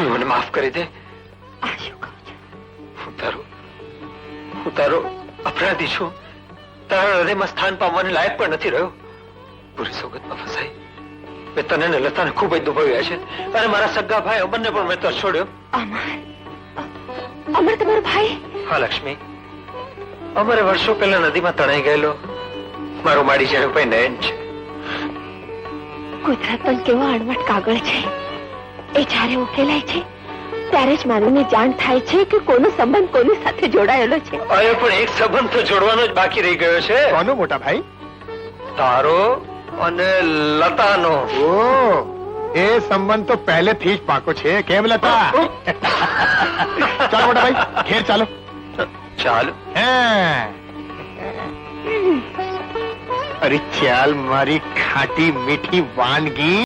લક્ષ્મી મને માફ કરી દે. આ શું કહું છું? હું તારો અપરાધી છું. તારા હૃદયમાં સ્થાન પામવાની લાયક પણ નથી રહ્યો. પૂરી સોગતમાં ફસાઈ મેં તને ને લતાને ખૂબ જ દુભાવ્યા છે અને મારા સગા ભાઈ અમરને પણ મેં તર છોડ્યો. અમર તમારો ભાઈ? હા લક્ષ્મી, અમારે વર્ષો પહેલા નદીમાં તણાઈ ગયેલો મારો માડી જેનો ભાઈ નયન છે. કુદરત પણ કેવો અણવટ કાગળ છે. એ જ્યારે ઉકેલાય છે ત્યારે જ માનવીને જાણ થાય છે કે કોનો સંબંધ કોની સાથે જોડાયેલો છે. અરે પણ એક સંબંધ તો જોડવાનો જ બાકી રહી ગયો છે. કોનો મોટા ભાઈ? તારો અને લતાનો. ઓ એ સંબંધ તો પહેલેથી જ પાકો છે. કેમ લતા? ચાલો મોટા ભાઈ ઘેર ચાલો. ચાલો. અરે ચાલ મારી ખાટી મીઠી વાનગી.